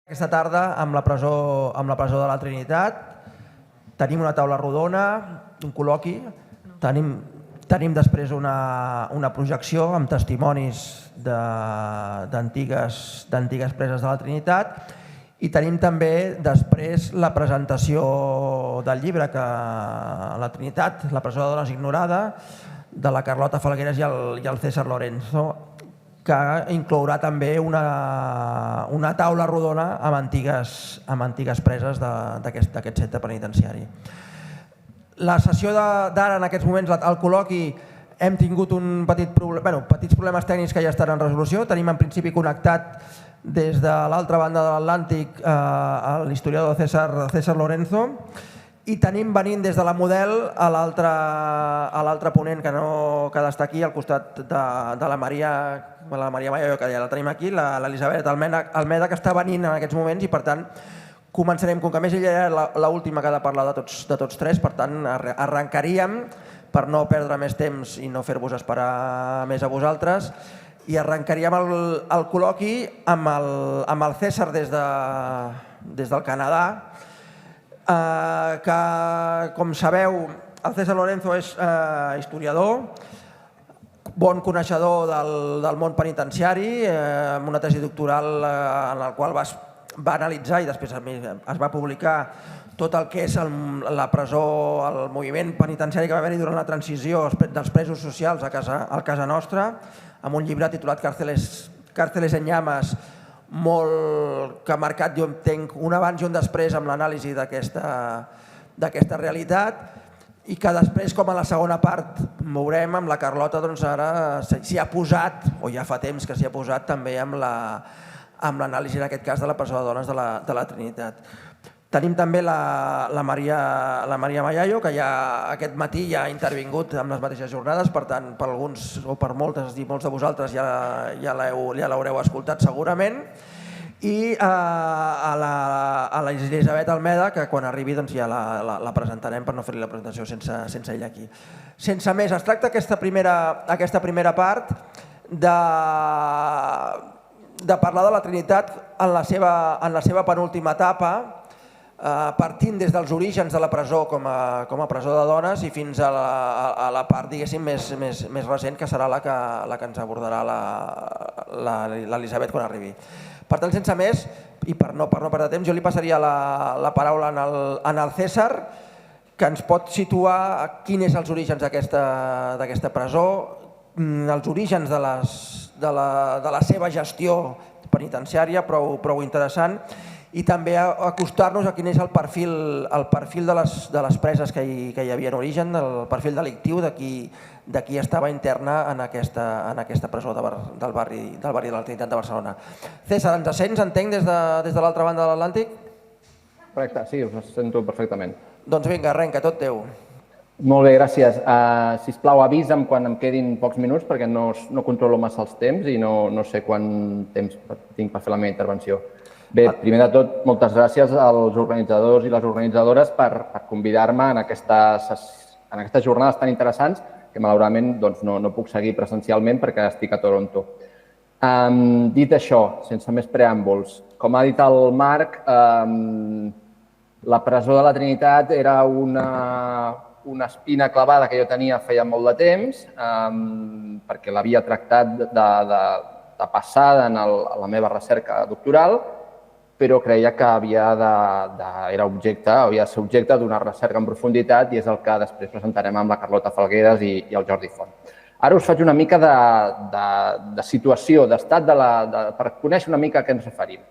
Aquesta tarda amb la presó de la Trinitat tenim una taula rodona, un col·loqui, tenim després una projecció amb testimonis d'antigues preses de la Trinitat i tenim també després la presentació del llibre que la Trinitat, la presó de dones ignorada, de la Carlota Falgueras i el César Lorenzo, que inclourà també una taula rodona amb antigues preses d'aquest centre penitenciari. La sessió d'ara, en aquests moments, al col·loqui, hem tingut petits problemes tècnics que ja estan en resolució. Tenim en principi connectat des de l'altra banda de l'Atlàntic l'historiador César Lorenzo i tenim venint des de la Model a l'altre ponent que està aquí al costat de la Maria Mayo, que ja la tenim aquí, l'Elisabet Almeda, que està venint en aquests moments i per tant començarem, com que a més ella era l'última que ha de parlar de tots tres, per tant arrencaríem per no perdre més temps i no fer-vos esperar més a vosaltres i arrencaríem el col·loqui amb el César des del Canadà, que, com sabeu, el César Lorenzo és historiador, bon coneixedor del món penitenciari, amb una tesi doctoral en la qual va analitzar i després es va publicar tot el que és la presó, el moviment penitenciari que va haver-hi durant la transició dels presos socials a casa nostra, amb un llibre titulat Cárceles en llamas, que ha marcat, jo entenc, un abans i un després amb l'anàlisi d'aquesta realitat i que després, com a la segona part veurem, amb la Carlota ara s'hi ha posat, o ja fa temps que s'hi ha posat també amb l'anàlisi en aquest cas de la presó de dones de la Trinitat. Tenim també la Maria Mayo, que ja aquest matí ja ha intervingut en les mateixes jornades, per tant, per alguns o per molts de vosaltres ja l'haureu escoltat segurament, i a l'Elisabet Almeda, que quan arribi ja la presentarem per no fer-li la presentació sense ella aquí. Sense més, es tracta aquesta primera part de parlar de la Trinitat en la seva penúltima etapa, partint des dels orígens de la presó com a presó de dones i fins a la part, diguéssim, més recent, que serà la que ens abordarà l'Elisabet quan arribi. Per tant, sense més, i per no perdre temps, jo li passaria la paraula al César, que ens pot situar quins són els orígens d'aquesta presó, els orígens de la seva gestió penitenciària, prou interessant, i també acostar-nos a quin és el perfil de les preses que hi havia en origen, el perfil delictiu de qui estava interna en aquesta presó del barri de la Trinitat de Barcelona. César, ens sents, entenc, des de l'altra banda de l'Atlàntic? Correcte, sí, us sento perfectament. Doncs vinga, arrenca, tot teu. Molt bé, gràcies. Sisplau, avisa'm quan em quedin pocs minuts perquè no controlo massa els temps i no sé quant temps tinc per fer la meva intervenció. Bé, primer de tot, moltes gràcies als organitzadors i les organitzadores per convidar-me en aquestes jornades tan interessants que malauradament no puc seguir presencialment perquè estic a Toronto. Dit això, sense més preàmbuls, com ha dit el Marc, la presó de la Trinitat era una espina clavada que jo tenia feia molt de temps perquè l'havia tractat de passada en la meva recerca doctoral, però creia que havia de ser objecte d'una recerca en profunditat i és el que després presentarem amb la Carlota Falgueras i el Jordi Font. Ara us faig una mica de situació, d'estat, per conèixer una mica a què ens referim.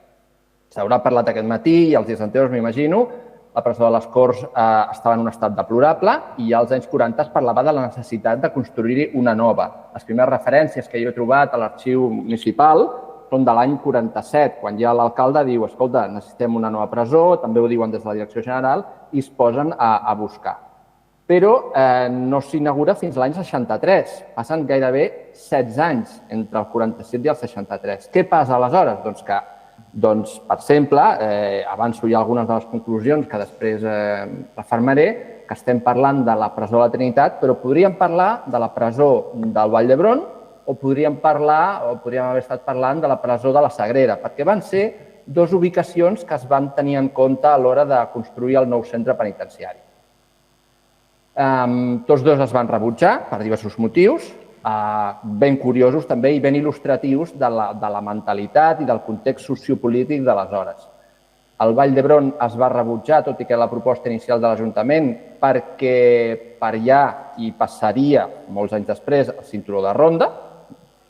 S'haurà parlat aquest matí i els dies anteriors, m'imagino, la presó de les Corts estava en un estat deplorable i als anys 40 es parlava de la necessitat de construir-hi una nova. Les primeres referències que jo he trobat a l'arxiu municipal són de l'any 47, quan ja l'alcalde diu, escolta, necessitem una nova presó, també ho diuen des de la Direcció General, i es posen a buscar. Però no s'inaugura fins l'any 63, passen gairebé 16 anys entre el 47 i el 63. Què passa aleshores? Doncs que, per exemple, avanço ja algunes de les conclusions que després refermaré, que estem parlant de la presó de la Trinitat, però podríem parlar de la presó del Vall d'Hebron o podríem haver estat parlant de la presó de la Sagrera, perquè van ser dues ubicacions que es van tenir en compte a l'hora de construir el nou centre penitenciari. Tots dos es van rebutjar per diversos motius, ben curiosos també i ben il·lustratius de la mentalitat i del context sociopolític d'aleshores. El Vall d'Hebron es va rebutjar, tot i que la proposta inicial de l'Ajuntament, perquè per allà hi passaria, molts anys després, el cinturó de Ronda,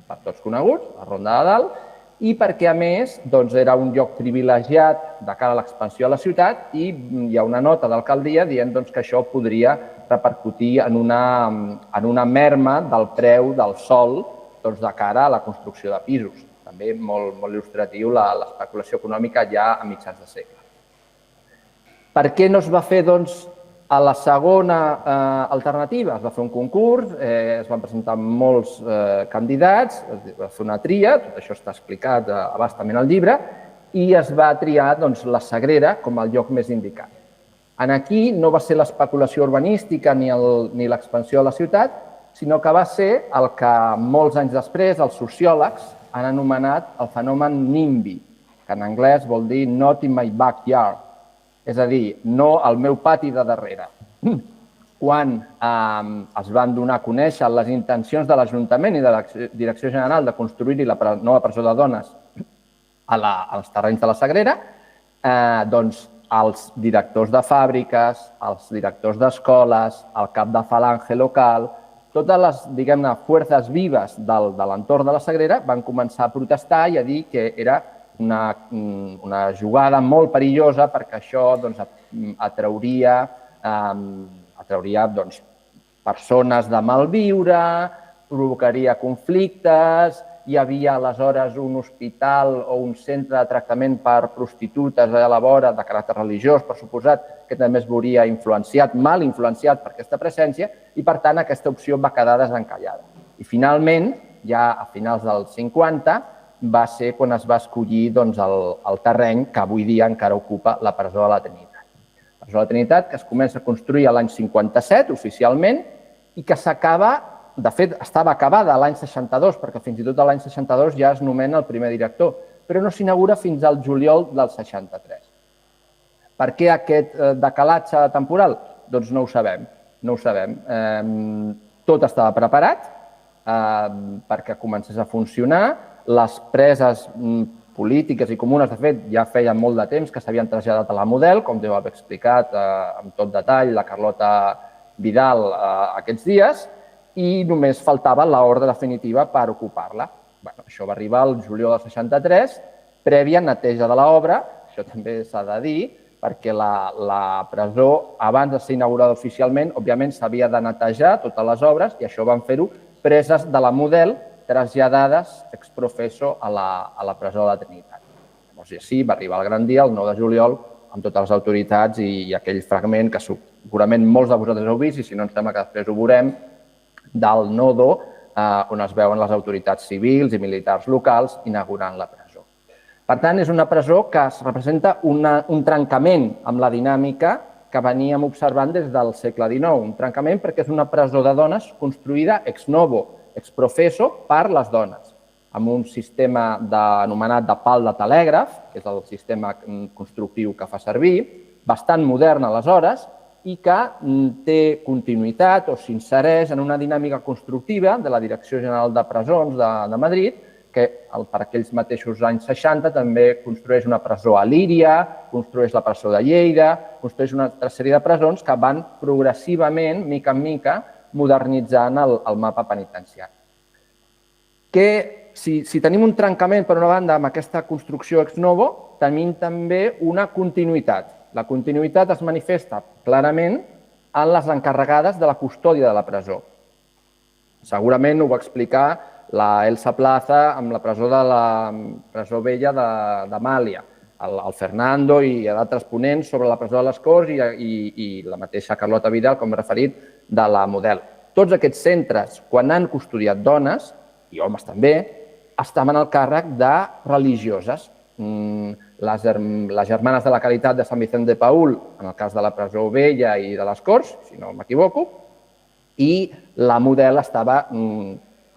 per tots coneguts, la Ronda de Dalt, i perquè, a més, era un lloc privilegiat de cara a l'expansió de la ciutat i hi ha una nota d'alcaldia dient que això podria repercutir en una merma del preu del sòl de cara a la construcció de pisos. També molt il·lustratiu l'especulació econòmica ja a mitjans de segle. Per què no es va fer, a la segona alternativa? Es va fer un concurs, es van presentar molts candidats, es va fer una tria, tot això està explicat a bastament al llibre, i es va triar la Sagrera com el lloc més indicat. Aquí no va ser l'especulació urbanística ni l'expansió de la ciutat, sinó que va ser el que molts anys després els sociòlegs han anomenat el fenomen NIMBY, que en anglès vol dir Not in my backyard, és a dir, no al meu pati de darrere. Quan es van donar a conèixer les intencions de l'Ajuntament i de la Direcció General de construir-hi la nova presó de dones als terrenys de la Sagrera, els directors de fàbriques, els directors d'escoles, el cap de falange local, totes les, diguem-ne, forces vives de l'entorn de la Sagrera van començar a protestar i a dir que era una jugada molt perillosa perquè això atrauria persones de malviure, provocaria conflictes, hi havia aleshores un hospital o un centre de tractament per prostitutes a la vora de caràcter religiós, per suposat, que també es veuria mal influenciat per aquesta presència i, per tant, aquesta opció va quedar desencallada. I, finalment, ja a finals dels 50, va ser quan es va escollir el terreny que avui dia encara ocupa la presó de la Trinitat. La presó de la Trinitat, que es comença a construir l'any 57, oficialment, i que s'acaba. De fet, estava acabada l'any 62, perquè fins i tot l'any 62 ja es nomena el primer director, però no s'inaugura fins al juliol del 63. Per què aquest decalatge temporal? Doncs no ho sabem. No ho sabem. Tot estava preparat perquè comencés a funcionar. Les preses polítiques i comunes, de fet, ja feien molt de temps que s'havien traslladat a la Model, com deu haver explicat amb tot detall la Carlota Vidal aquests dies, i només faltava l'ordre definitiva per ocupar-la. Això va arribar al juliol del 63, prèvia neteja de l'obra, això també s'ha de dir, perquè la presó, abans de ser inaugurada oficialment, òbviament s'havia de netejar totes les obres i això van fer-ho preses de la Model traslladades ex professo a la presó de la Trinitat. Llavors, sí, va arribar el gran dia, el 9 de juliol, amb totes les autoritats i aquell fragment que segurament molts de vosaltres heu vist i si no ens sembla que després ho veurem, del nodo on es veuen les autoritats civils i militars locals inaugurant la presó. Per tant, és una presó que es representa un trencament amb la dinàmica que veníem observant des del segle XIX. Un trencament perquè és una presó de dones construïda ex novo, ex professo, per les dones, amb un sistema anomenat de pal de telègraf, que és el sistema constructiu que fa servir, bastant modern aleshores, i que té continuïtat o s'insereix en una dinàmica constructiva de la Direcció General de Presons de Madrid, que per aquells mateixos anys 60 també construeix una presó a Líria, construeix la presó de Lleida, construeix una altra sèrie de presons que van progressivament, mica en mica, modernitzant el mapa penitenciari. Si tenim un trencament, per una banda, amb aquesta construcció ex novo, tenim també una continuïtat. La continuïtat es manifesta clarament en les encarregades de la custòdia de la presó. Segurament ho va explicar la Elsa Plaza amb la presó de la presó vella d'Amàlia, el Fernando i d'altres ponents sobre la presó de les Corts i la mateixa Carlota Vidal, com he referit, de la Model. Tots aquests centres, quan han custodiat dones, i homes també, estaven al càrrec de religioses. Les Germanes de la Caritat de Sant Vicent de Paül, en el cas de la presó vella i de les Corts, si no m'equivoco, i la Model estava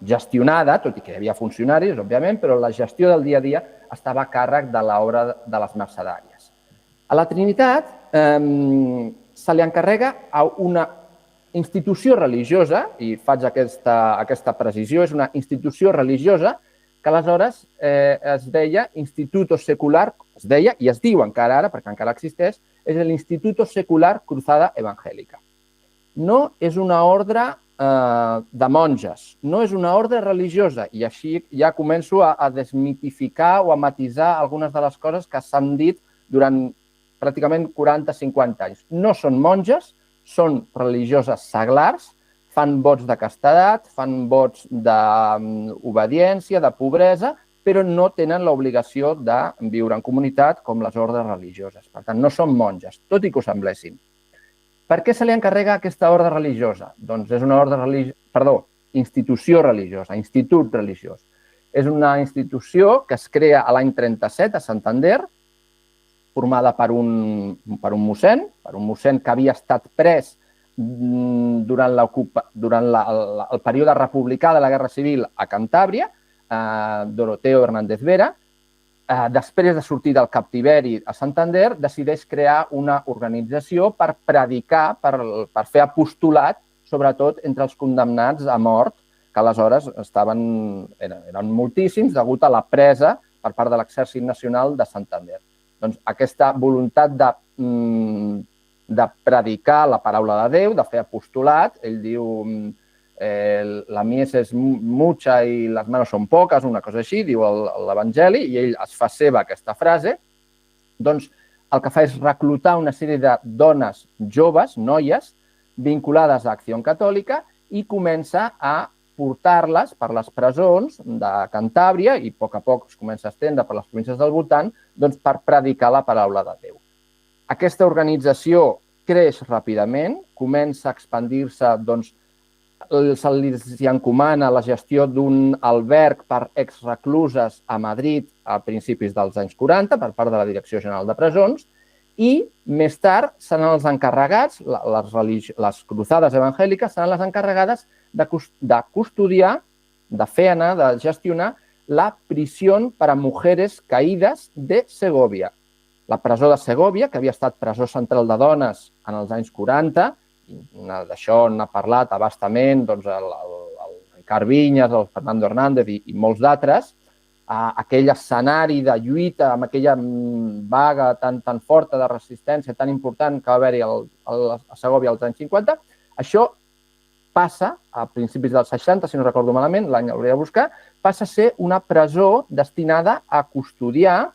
gestionada, tot i que hi havia funcionaris, òbviament, però la gestió del dia a dia estava a càrrec de l'obra de les mercedàries. A la Trinitat se li encarrega a una institució religiosa, i faig aquesta precisió, és una institució religiosa que aleshores es deia Instituto Secular, es deia i es diu encara ara, perquè encara existeix, és l'Instituto Secular Cruzada Evangélica. No és una ordre de monges, no és una ordre religiosa, i així ja començo a desmitificar o a matisar algunes de les coses que s'han dit durant pràcticament 40-50 anys. No són monges, són religioses seglars, fan vots de castedat, fan vots d'obediència, de pobresa, però no tenen l'obligació de viure en comunitat com les ordres religioses. Per tant, no són monges, tot i que ho semblessin. Per què se li encarrega aquesta ordre religiosa? Doncs és una institució religiosa, institut religiós. És una institució que es crea a l'any 37 a Santander, formada per un mossèn que havia estat pres durant el període republicà de la Guerra Civil a Cantàbria, Doroteo Hernández Vera. Després de sortir del captiveri a Santander, decideix crear una organització per predicar, per fer apostolat, sobretot entre els condemnats a mort, que aleshores eren moltíssims degut a la presa per part de l'Exèrcit Nacional de Santander. Doncs aquesta voluntat de predicar la paraula de Déu, de fer apostolat, ell diu la mies és mucha i les manos són poques, una cosa així, diu l'Evangeli, i ell es fa seva aquesta frase, doncs el que fa és reclutar una sèrie de dones joves, noies, vinculades a Acció Catòlica, i comença a portar-les per les presons de Cantàbria i a poc es comença a estendre per les províncies del voltant per predicar la paraula de Déu. Aquesta organització creix ràpidament, comença a expandir-se, se li encomana la gestió d'un alberg per exrecluses a Madrid a principis dels anys 40 per part de la Direcció General de Presons i més tard seran els encarregats, les cruzades evangèliques seran les encarregades de custodiar, de fer anar, de gestionar la prisió per a mujeres caídes de Segovia. La presó de Segovia, que havia estat presó central de dones en els anys 40, d'això n'ha parlat a bastament el Ricard Vinyes, el Fernando Hernández i molts d'altres, aquell escenari de lluita amb aquella vaga tan forta de resistència, tan important que va haver-hi a Segovia als anys 50, això passa, a principis dels 60, si no recordo malament, l'any hauria de buscar, passa a ser una presó destinada a custodiar,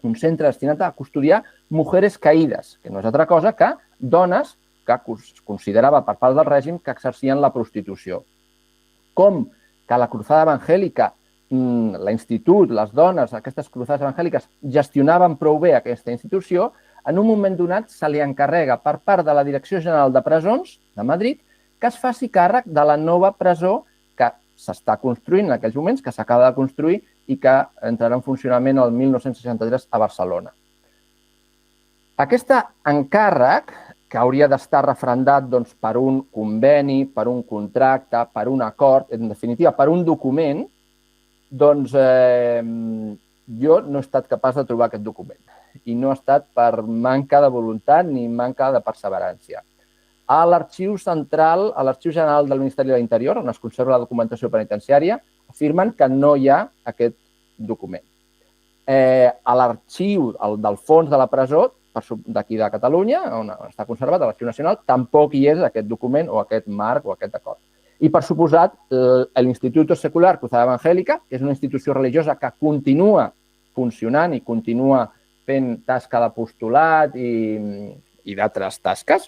un centre destinat a custodiar mujeres caïdes, que no és altra cosa que dones que es considerava per part del règim que exercien la prostitució. Com que la cruzada evangèlica, l'institut, les dones, aquestes cruzades evangèliques gestionaven prou bé aquesta institució, en un moment donat se li encarrega per part de la Direcció General de Presons de Madrid que es faci càrrec de la nova presó que s'està construint en aquells moments, que s'acaba de construir i que entrarà en funcionament el 1963 a Barcelona. Aquest encàrrec, que hauria d'estar referendat per un conveni, per un contracte, per un acord, en definitiva, per un document, doncs jo no he estat capaç de trobar aquest document. I no ha estat per manca de voluntat ni manca de perseverància. A l'Arxiu Central, a l'Arxiu General del Ministeri de l'Interior, on es conserva la documentació penitenciària, afirmen que no hi ha aquest document. A l'arxiu del fons de la presó, d'aquí de Catalunya, on està conservat, a l'Arxiu Nacional, tampoc hi és aquest document o aquest marc o aquest acord. I, per suposat, l'Instituto Secular Cruzada Evangélica, que és una institució religiosa que continua funcionant i continua fent tasca d'apostolat i d'altres tasques,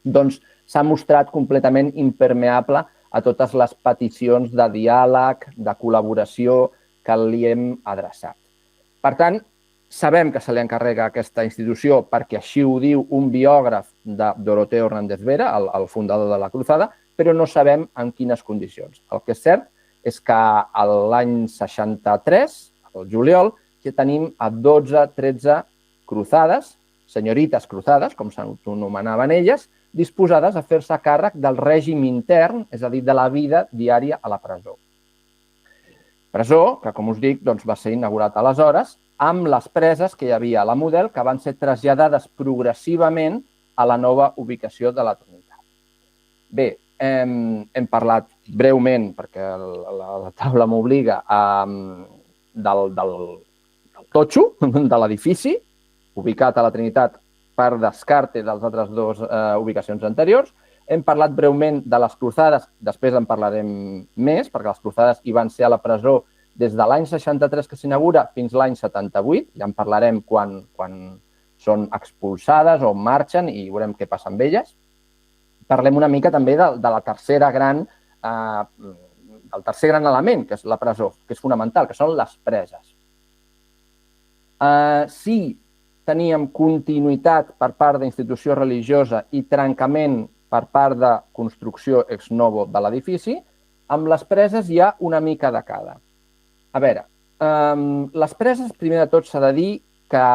doncs s'ha mostrat completament impermeable a totes les peticions de diàleg, de col·laboració que li hem adreçat. Per tant, sabem que se li encarrega aquesta institució perquè així ho diu un biògraf de Doroteo Hernández Vera, el fundador de la Cruzada, però no sabem en quines condicions. El que és cert és que l'any 63, al juliol, ja tenim a 12-13 cruzades, senyorites cruzades, com s'anomenaven elles, disposades a fer-se càrrec del règim intern, és a dir, de la vida diària a la presó. presó, que, com us dic, va ser inaugurat aleshores, amb les preses que hi havia a la Model, que van ser traslladades progressivament a la nova ubicació de la Trinitat. Bé, hem parlat breument, perquè la taula m'obliga, del totxo de l'edifici, ubicat a la Trinitat per descarte de les altres dues ubicacions anteriors. Hem parlat breument de les cruzades, després en parlarem més, perquè les cruzades hi van ser a la presó des de l'any 63 que s'inaugura fins l'any 78, ja en parlarem quan són expulsades o marxen i veurem què passa amb elles. Parlem una mica també del tercer gran element, que és la presó, que és fonamental, que són les preses. Sí, teníem continuïtat per part d'institució religiosa i trencament per part de construcció ex novo de l'edifici. Amb les preses hi ha una mica de cada. A veure, les preses, primer de tot s'ha de dir que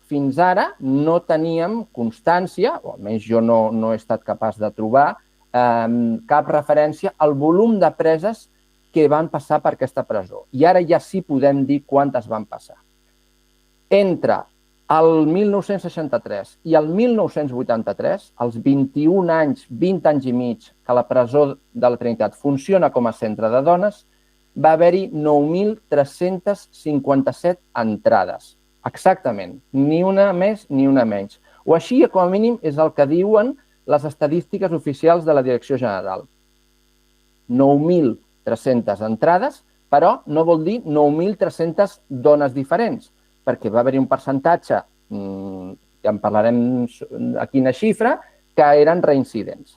fins ara no teníem constància, o almenys jo no he estat capaç de trobar, cap referència al volum de preses que van passar per aquesta presó. I ara ja sí podem dir quantes van passar. Entre el 1963 i el 1983, els 21 anys, 20 anys i mig que la presó de la Trinitat funciona com a centre de dones, va haver-hi 9.357 entrades. Exactament, ni una més ni una menys. O així, com a mínim, és el que diuen les estadístiques oficials de la Direcció General. 9.300 entrades, però no vol dir 9.300 dones diferents, perquè va haver-hi un percentatge, ja en parlarem a quina xifra, que eren reincidents.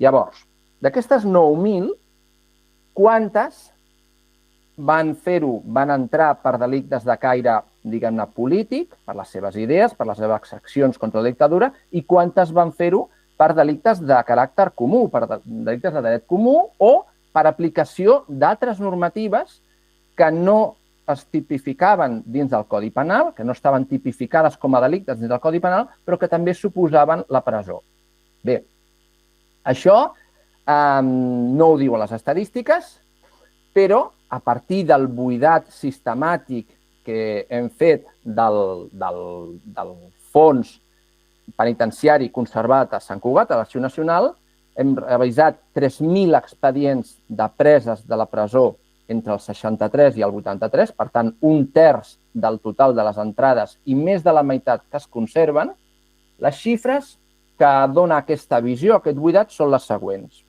Llavors, d'aquestes 9.000, quantes van entrar per delictes de caire, diguem-ne, polític, per les seves idees, per les seves accions contra la dictadura, i quantes van fer-ho per delictes de caràcter comú, per delictes de dret comú o per aplicació d'altres normatives que no es tipificaven dins del Codi Penal, que no estaven tipificades com a delictes dins del Codi Penal, però que també suposaven la presó. Bé, això no ho diuen les estadístiques, però a partir del buidat sistemàtic que hem fet del fons penitenciari conservat a Sant Cugat, a l'Arxiu Nacional, hem revisat 3.000 expedients de preses de la presó entre el 63 i el 83, per tant, un terç del total de les entrades i més de la meitat que es conserven. Les xifres que dona aquesta visió, aquest buidat, són les següents.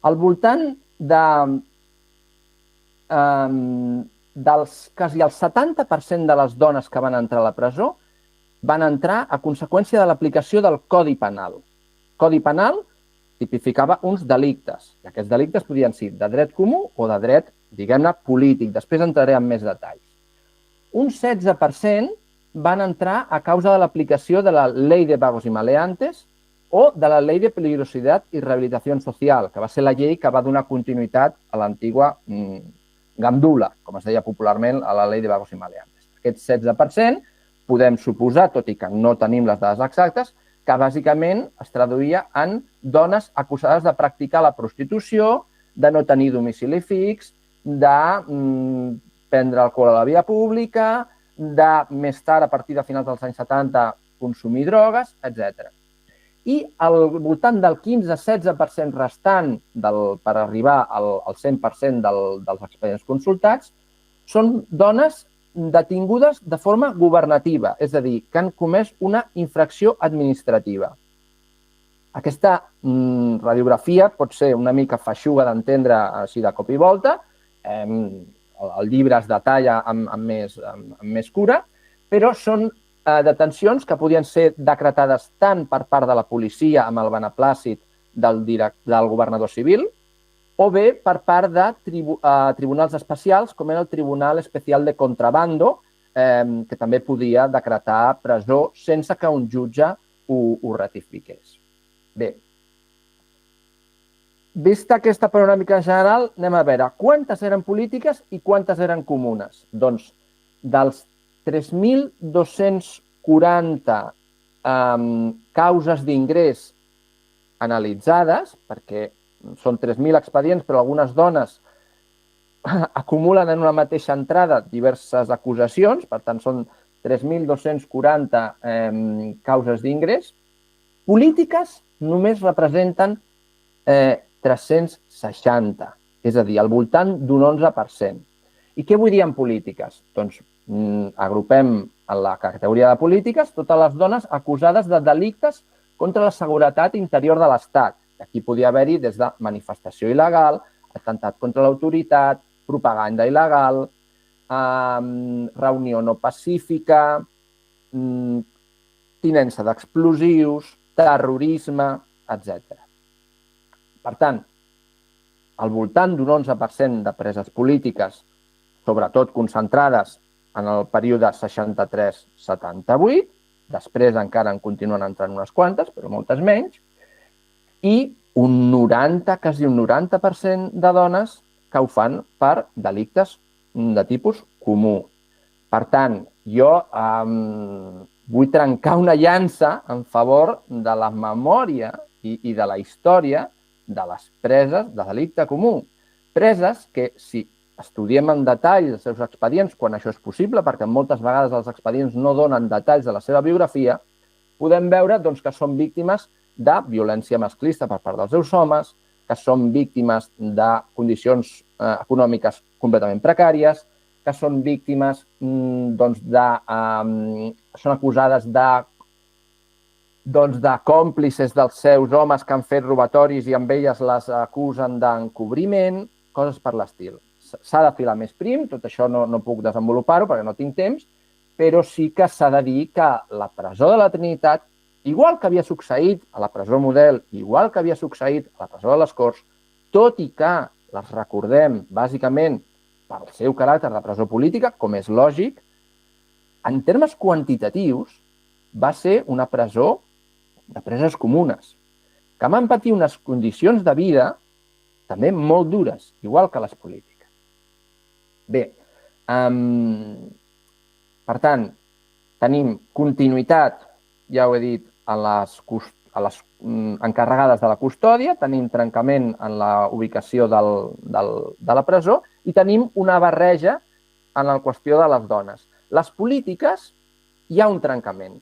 Al voltant dels quasi el 70% de les dones que van entrar a la presó van entrar a conseqüència de l'aplicació del Codi Penal. El Codi Penal tipificava uns delictes, i aquests delictes podien ser de dret comú o de dret, diguem-ne, polític. Després entraré en més detalls. Un 16% van entrar a causa de l'aplicació de la Ley de Vagos y Maleantes o de la Ley de Peligrosidad y Rehabilitación Social, que va ser la llei que va donar continuïtat a l'antigua gandula, com es deia popularment, a la Ley de Vagos y Maleantes. Aquest 16% podem suposar, tot i que no tenim les dades exactes, que bàsicament es traduïa en dones acusades de practicar la prostitució, de no tenir domicili fix, de prendre alcohol a la via pública, de més tard, a partir de finals dels anys 70, consumir drogues, etc. I al voltant del 15-16% restant per arribar al 100% dels expedients consultats són dones detingudes de forma governativa, és a dir, que han comès una infracció administrativa. Aquesta radiografia pot ser una mica feixuga d'entendre així de cop i volta, el llibre es detalla amb més cura, però són detencions que podien ser decretades tant per part de la policia amb el beneplàcit del governador civil, o bé per part de tribunals especials, com era el Tribunal Especial de Contrabando, que també podia decretar presó sense que un jutge ho ratifiqués. Bé, vista aquesta panoràmica general, anem a veure quantes eren polítiques i quantes eren comunes. Doncs, dels 3.240 causes d'ingrés analitzades, perquè són 3.000 expedients, però algunes dones acumulen en una mateixa entrada diverses acusacions, per tant són 3.240 causes d'ingrés. Polítiques només representen 360, és a dir, al voltant d'un 11%. I què vull dir en polítiques? Doncs agrupem en la categoria de polítiques totes les dones acusades de delictes contra la seguretat interior de l'Estat. Aquí podia haver-hi des de manifestació il·legal, atemptat contra l'autoritat, propaganda il·legal, reunió no pacífica, tinença d'explosius, terrorisme, etc. Per tant, al voltant d'un 11% de preses polítiques, sobretot concentrades en el període 63-78, després encara en continuen entrant unes quantes, però moltes menys, i un 90, quasi un 90% de dones que ho fan per delictes de tipus comú. Per tant, jo vull trencar una llança en favor de la memòria i de la història de les preses de delicte comú. Preses que, si estudiem en detall els seus expedients, quan això és possible, perquè moltes vegades els expedients no donen detalls de la seva biografia, podem veure que són víctimes de violència masclista per part dels seus homes, que són víctimes de condicions econòmiques completament precàries, que són víctimes són acusades de còmplices dels seus homes que han fet robatoris i amb elles les acusen d'encobriment, coses per l'estil. S'ha de filar més prim, tot això no puc desenvolupar-ho perquè no tinc temps, però sí que s'ha de dir que la presó de la Trinitat, igual que havia succeït a la presó Model, igual que havia succeït a la presó de les Corts, tot i que les recordem bàsicament pel seu caràcter de presó política, com és lògic, en termes quantitatius va ser una presó de preses comunes, que van patir unes condicions de vida també molt dures, igual que les polítiques. Bé, per tant, tenim continuïtat, ja ho he dit, a les encarregades de la custòdia, tenim trencament en la ubicació de la presó i tenim una barreja en la qüestió de les dones. Les polítiques hi ha un trencament.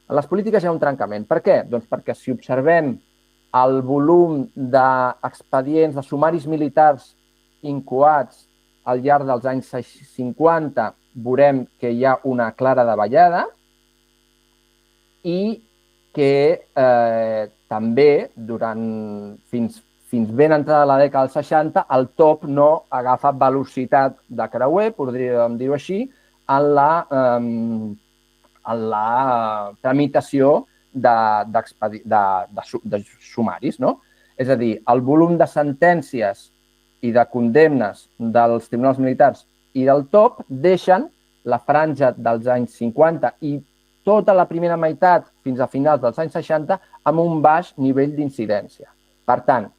En les polítiques hi ha un trencament. Per què? Doncs perquè si observem el volum d'expedients, de sumaris militars incoats al llarg dels anys 50, veurem que hi ha una clara davallada i que també fins ben entrada la dècada dels 60 el top no agafa velocitat de creuer, podríem dir-ho així, en la tramitació de sumaris. És a dir, el volum de sentències i de condemnes dels tribunals militars i del top deixen la franja dels anys 50 i tota la primera meitat fins a finals dels anys 60 amb un baix nivell d'incidència. Per tant,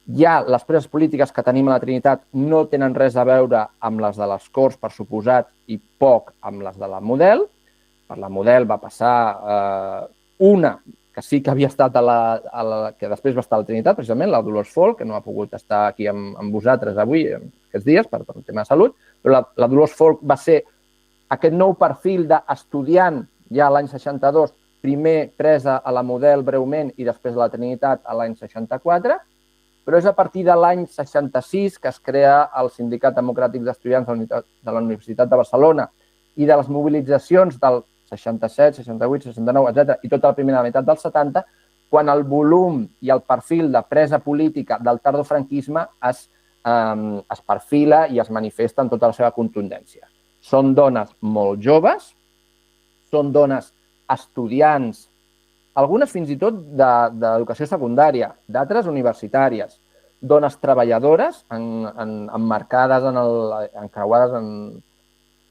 ja les preses polítiques que tenim a la Trinitat no tenen res a veure amb les de les Corts, per suposat, i poc amb les de la Model. Per la Model va passar una que sí que havia estat que després va estar a la Trinitat, precisament, la Dolors Folk, que no ha pogut estar aquí amb vosaltres avui, aquests dies, per un tema de salut, però la Dolors Folk va ser aquest nou perfil d'estudiant ja l'any 62, primer presa a la Model breument i després a la Trinitat a l'any 64, però és a partir de l'any 66 que es crea el Sindicat Democràtic d'Estudiants de la Universitat de Barcelona i de les mobilitzacions del 67, 68, 69, etc. i tota la primera meitat dels 70, quan el volum i el perfil de presa política del tardofranquisme es perfila i es manifesta en tota la seva contundència. Són dones molt joves, són dones estudiants, algunes fins i tot d'educació secundària, d'altres universitàries, dones treballadores emmarcades,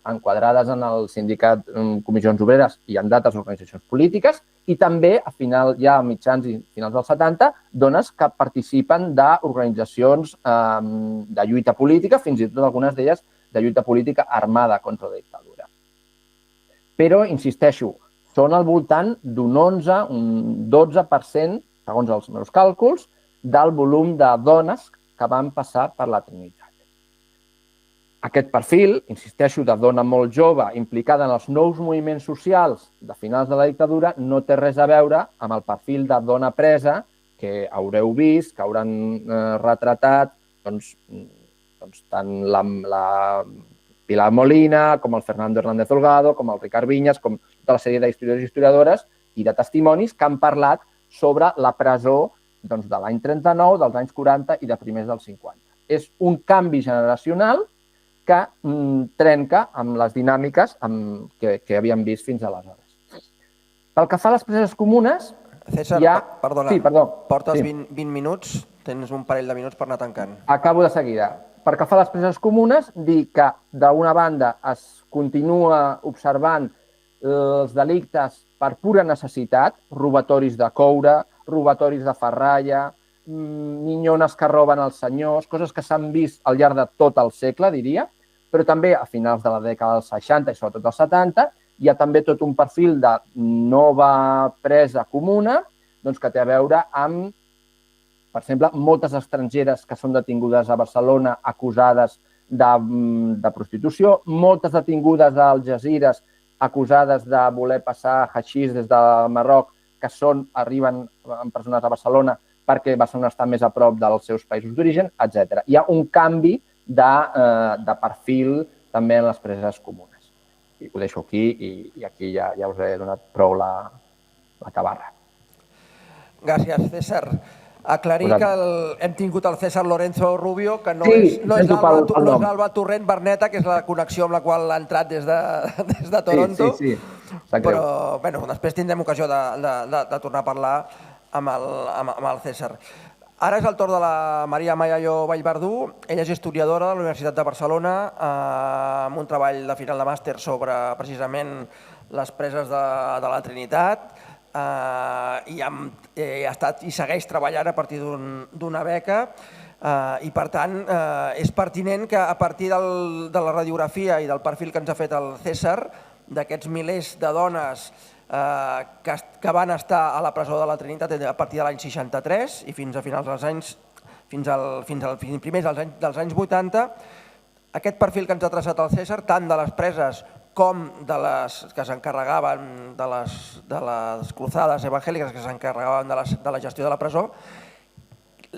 enquadrades en el sindicat Comissions Obreres i en d'altres organitzacions polítiques, i també, ja a mitjans i finals dels 70, dones que participen d'organitzacions de lluita política, fins i tot algunes d'elles de lluita política armada contra la dictadura. Però, insisteixo, són al voltant d'un 11, un 12%, segons els meus càlculs, del volum de dones que van passar per la Trinitat. Aquest perfil, insisteixo, de dona molt jove implicada en els nous moviments socials de finals de la dictadura no té res a veure amb el perfil de dona presa que haureu vist, que hauran retratat tant la Pilar Molina, com el Fernando Hernández Holgado, com el Ricard Viñas, com tota la sèrie d'historiadors i historiadores i de testimonis que han parlat sobre la presó de l'any 39, dels anys 40 i de primers dels 50. És un canvi generacional que trenca amb les dinàmiques que havíem vist fins aleshores. Pel que fa a les preses comunes... César, perdona, portes 20 minuts, tens un parell de minuts per anar tancant. Acabo de seguida. Per que fa a les preses comunes, dir que d'una banda es continua observant els delictes per pura necessitat, robatoris de coure, robatoris de ferralla, minyones que roben els senyors, coses que s'han vist al llarg de tot el segle, diria, però també a finals de la dècada dels 60 i sobretot dels 70 hi ha també tot un perfil de nova presa comuna que té a veure amb, per exemple, moltes estrangeres que són detingudes a Barcelona acusades de prostitució, moltes detingudes a Algesires acusades de voler passar haixís des del Marroc que arriben empresonats a Barcelona perquè Barcelona està més a prop dels seus països d'origen, etc. Hi ha un canvi de perfil també en les preses comunes. I ho deixo aquí i aquí ja us he donat prou la cabarra. Gràcies, César. Aclarir que hem tingut el César Lorenzo Rubio, que no és l'Alba Torrent Berneta, que és la connexió amb la qual ha entrat des de Toronto. Sí. Però després tindrem ocasió de tornar a parlar amb el César. Ara és el torn de la Maria Mayallo Vallverdú. Ella és historiadora de la Universitat de Barcelona amb un treball de final de màster sobre precisament les preses de la Trinitat i ha estat i segueix treballant a partir d'una beca i per tant és pertinent que a partir de la radiografia i del perfil que ens ha fet el César d'aquests milers de dones que van estar a la presó de la Trinitat a partir de l'any 63 i fins a finals dels anys, fins als primers dels anys 80, aquest perfil que ens ha traçat el César, tant de les preses com de les que s'encarregaven de les cruzades evangèliques que s'encarregaven de la gestió de la presó,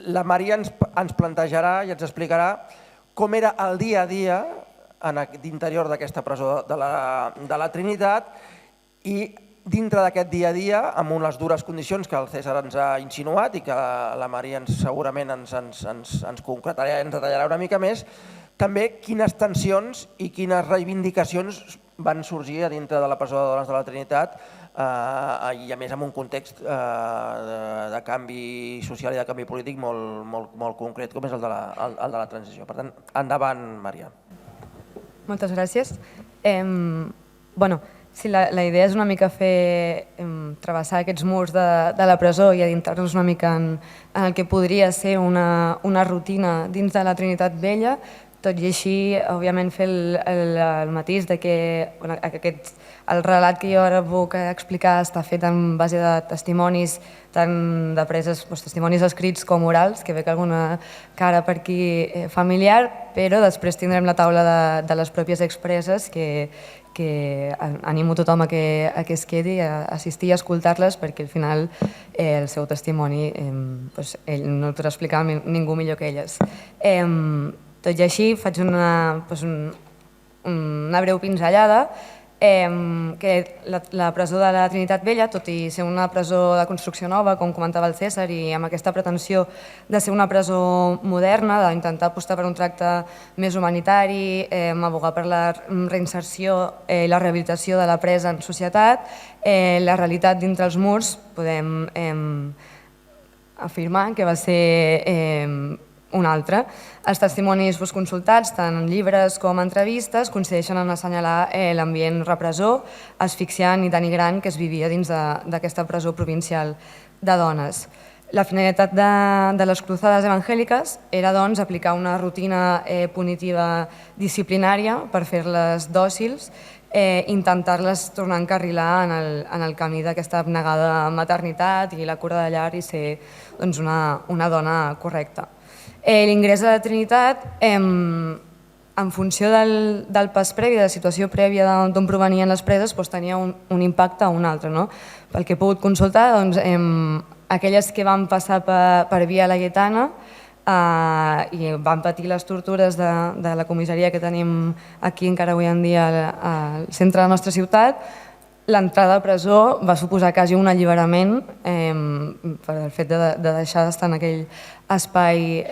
la Maria ens plantejarà i ens explicarà com era el dia a dia d'interior d'aquesta presó de la Trinitat i dintre d'aquest dia a dia, amb unes dures condicions que el César ens ha insinuat i que la Maria segurament ens concretarà i ens detallarà una mica més, també quines tensions i quines reivindicacions van sorgir a dintre de la presó de dones de la Trinitat i a més en un context de canvi social i de canvi polític molt concret com és el de la transició. Per tant, endavant, Maria. Moltes gràcies. Sí, la idea és una mica travessar aquests murs de la presó i adentrar-nos una mica en el que podria ser una rutina dins de la Trinitat Vella, tot i així, òbviament, fer el matís que el relat que jo ara puc explicar està fet en base de testimonis, tant de preses, testimonis escrits com orals, que veig alguna cara per aquí familiar, però després tindrem la taula de les pròpies expreses que animo tothom a que es quedi a assistir i escoltar-les perquè al final el seu testimoni no el podrà explicar ningú millor que elles. Tot i així faig una breu pinzellada que la presó de la Trinitat Vella, tot i ser una presó de construcció nova, com comentava el César, i amb aquesta pretensió de ser una presó moderna, d'intentar apostar per un tracte més humanitari, abogar per la reinserció i la rehabilitació de la presa en societat, la realitat dintre els murs podem afirmar que va ser una altra. Els testimonis consultats, tant en llibres com en entrevistes, coincideixen en assenyalar l'ambient repressor, asfixiant i denigrant que es vivia dins d'aquesta presó provincial de dones. La finalitat de les cruzades evangèliques era, doncs, aplicar una rutina punitiva disciplinària per fer-les dòcils, intentar-les tornar a encarrilar en el camí d'aquesta abnegada maternitat i la cura de llar i ser una dona correcta. L'ingrés a la Trinitat en funció del pas previ, de la situació prèvia d'on provenien les preses, doncs tenia un impacte o un altre. No? Pel que he pogut consultar, doncs, aquelles que van passar per Via Laietana i van patir les tortures de la comissaria que tenim aquí encara avui en dia al centre de la nostra ciutat, l'entrada a presó va suposar quasi un alliberament per el fet de deixar d'estar en aquell espai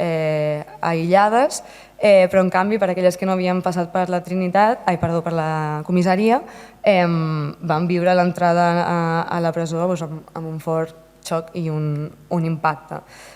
aïllades, però en canvi per aquelles que no havien passat per la per la comissaria van viure l'entrada a la presó amb un fort xoc i un impacte.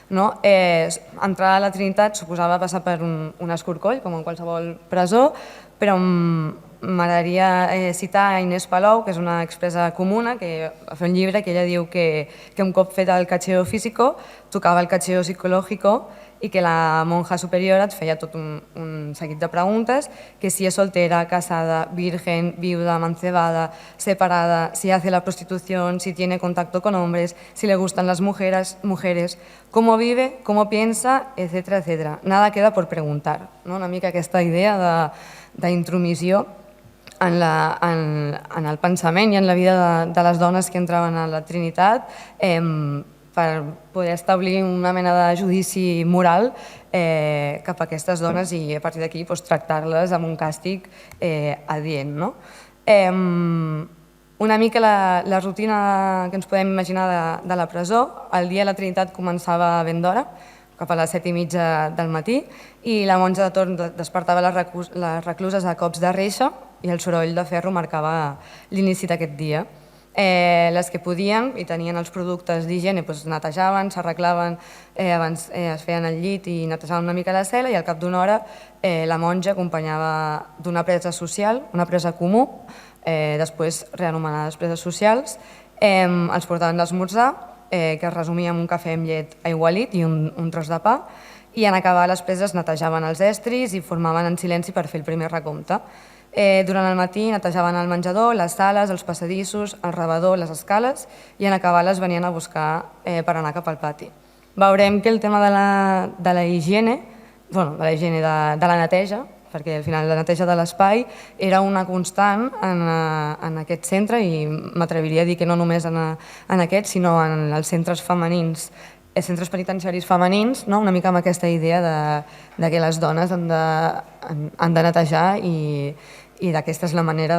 Entrar a la Trinitat suposava passar per un escorcoll, com en qualsevol presó, però m'agradaria citar Inés Palou, que és una expresa comuna, que va fer un llibre que ella diu que un cop fet el cacheo físico tocava el cacheo psicológico i que la monja superior et feia tot un seguit de preguntes, que si és soltera, casada, virgen, viuda, mancebada, separada, si hace la prostitución, si tiene contacto con hombres, si le gustan las mujeres, cómo vive, cómo piensa, etcétera, etcétera. Nada queda por preguntar. Una mica aquesta idea d'intromissió en el pensament i en la vida de les dones que entraven a la Trinitat per poder establir una mena de judici moral cap a aquestes dones i a partir d'aquí tractar-les amb un càstig adient. Una mica la rutina que ens podem imaginar de la presó, el dia de la Trinitat començava ben d'hora, cap a les 7:30 del matí, i la monja de torn despertava les recluses a cops de reixa i el soroll de ferro marcava l'inici d'aquest dia. Les que podien i tenien els productes d'higiene netejaven, s'arreglaven, abans es feien el llit i netejaven una mica la cel·la i al cap d'una hora la monja acompanyava d'una presa social, una presa comú, després reanomenades preses socials, els portaven d'esmorzar, que es resumia en un cafè amb llet aigualit i un tros de pa, i en acabar les preses netejaven els estris i formaven en silenci per fer el primer recompte. Durant el matí netejaven el menjador, les sales, els passadissos, el rebedor, les escales, i en acabar les venien a buscar per anar cap al pati. Veurem que el tema de la higiene, de la neteja, perquè al final la neteja de l'espai era una constant en aquest centre i m'atreviria a dir que no només en aquest, sinó en els centres femenins, els centres penitenciaris femenins, una mica amb aquesta idea que les dones han de netejar i d'aquesta és la manera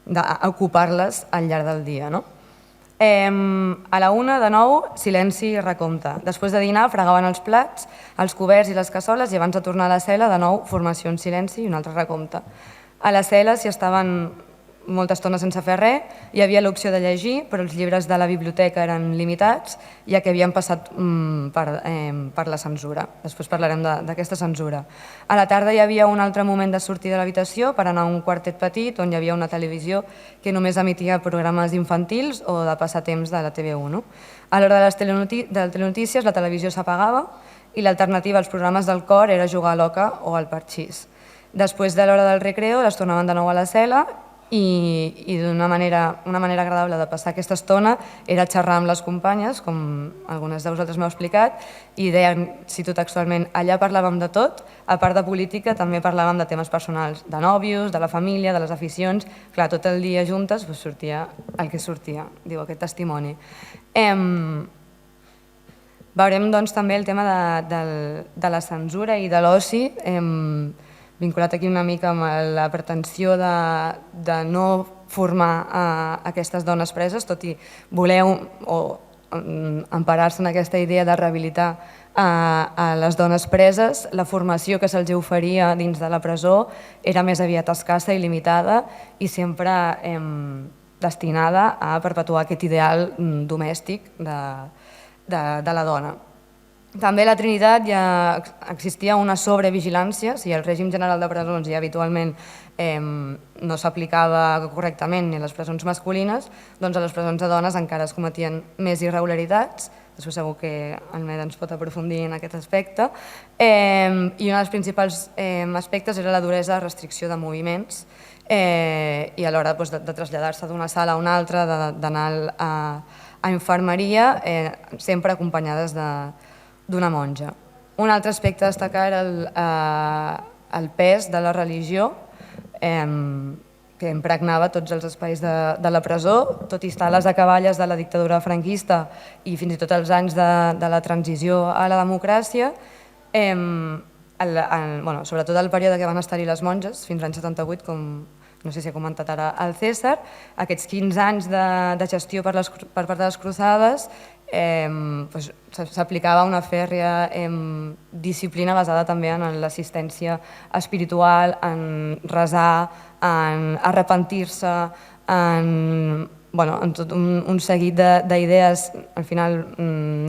d'ocupar-les al llarg del dia. A la 1, de nou, silenci i recompte. Després de dinar fregaven els plats, els coberts i les cassoles i abans de tornar a la cel·la, de nou, formació en silenci i un altre recompte. A la cel·la, si estaven molta estona sense fer res, hi havia l'opció de llegir, però els llibres de la biblioteca eren limitats, ja que havien passat per la censura. Després parlarem d'aquesta censura. A la tarda hi havia un altre moment de sortir de l'habitació per anar a un quartet petit on hi havia una televisió que només emetia programes infantils o de passatemps de la TV1. A l'hora de les telenotícies la televisió s'apagava i l'alternativa als programes del cor era jugar a l'oca o al parxís. Després de l'hora del recreo les tornaven de nou a la cel·la i una manera agradable de passar aquesta estona era xerrar amb les companyes, com algunes de vosaltres m'heu explicat, i deien, cito textualment, allà parlàvem de tot, a part de política també parlàvem de temes personals, de nòvios, de la família, de les aficions, clar, tot el dia juntes sortia el que sortia, diu aquest testimoni. Veurem doncs també el tema de la censura i de l'oci, vinculat aquí una mica amb la pretensió de no formar aquestes dones preses, tot i voler emparar-se en aquesta idea de rehabilitar a les dones preses. La formació que se'ls oferia dins de la presó era més aviat escassa i limitada i sempre destinada a perpetuar aquest ideal domèstic de la dona. També a la Trinitat ja existia una sobrevigilància, si el règim general de presons ja habitualment no s'aplicava correctament ni a les presons masculines, doncs a les presons de dones encara es cometien més irregularitats, després segur que el Med ens pot aprofundir en aquest aspecte, i un dels principals aspectes era la duresa de restricció de moviments i a l'hora de traslladar-se d'una sala a una altra, d'anar a infermeria, sempre acompanyades d'una monja. Un altre aspecte a destacar era el pes de la religió que impregnava tots els espais de la presó, tot i estar a les acaballes de la dictadura franquista i fins i tot els anys de la transició a la democràcia, sobretot el període que van estar-hi les monges, fins l'any 78, com no sé si ha comentat ara el César, aquests 15 anys de gestió per part de les cruzades, s'aplicava una fèrria disciplina basada també en l'assistència espiritual, en resar, en arrepentir-se, en tot un seguit d'idees, al final,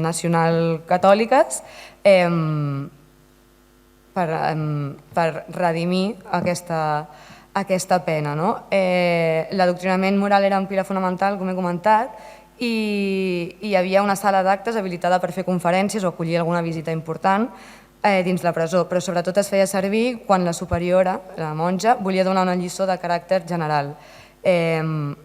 nacional-catòliques, per redimir aquesta pena. L'adoctrinament moral era un pilar fonamental, com he comentat, i hi havia una sala d'actes habilitada per fer conferències o acollir alguna visita important dins la presó, però sobretot es feia servir quan la superiora, la monja, volia donar una lliçó de caràcter general. Un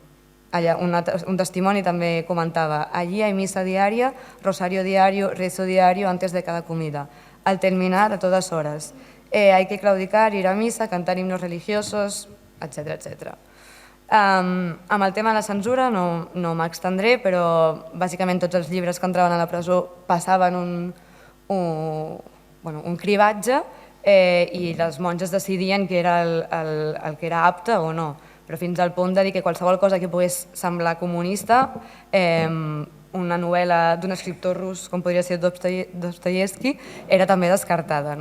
testimoni també comentava: allí hay misa diaria, rosario diario, rezo diario antes de cada comida, al terminar a todas horas. Hay que claudicar, ir a misa, cantar himnos religiosos, etc. etc. Amb el tema de la censura no m'extendré, però bàsicament tots els llibres que entraven a la presó passaven un cribatge i les monges decidien què era el que era apte o no, però fins al punt de dir que qualsevol cosa que pogués semblar comunista, una novel·la d'un escriptor rus com podria ser Dostoievski, era també descartada.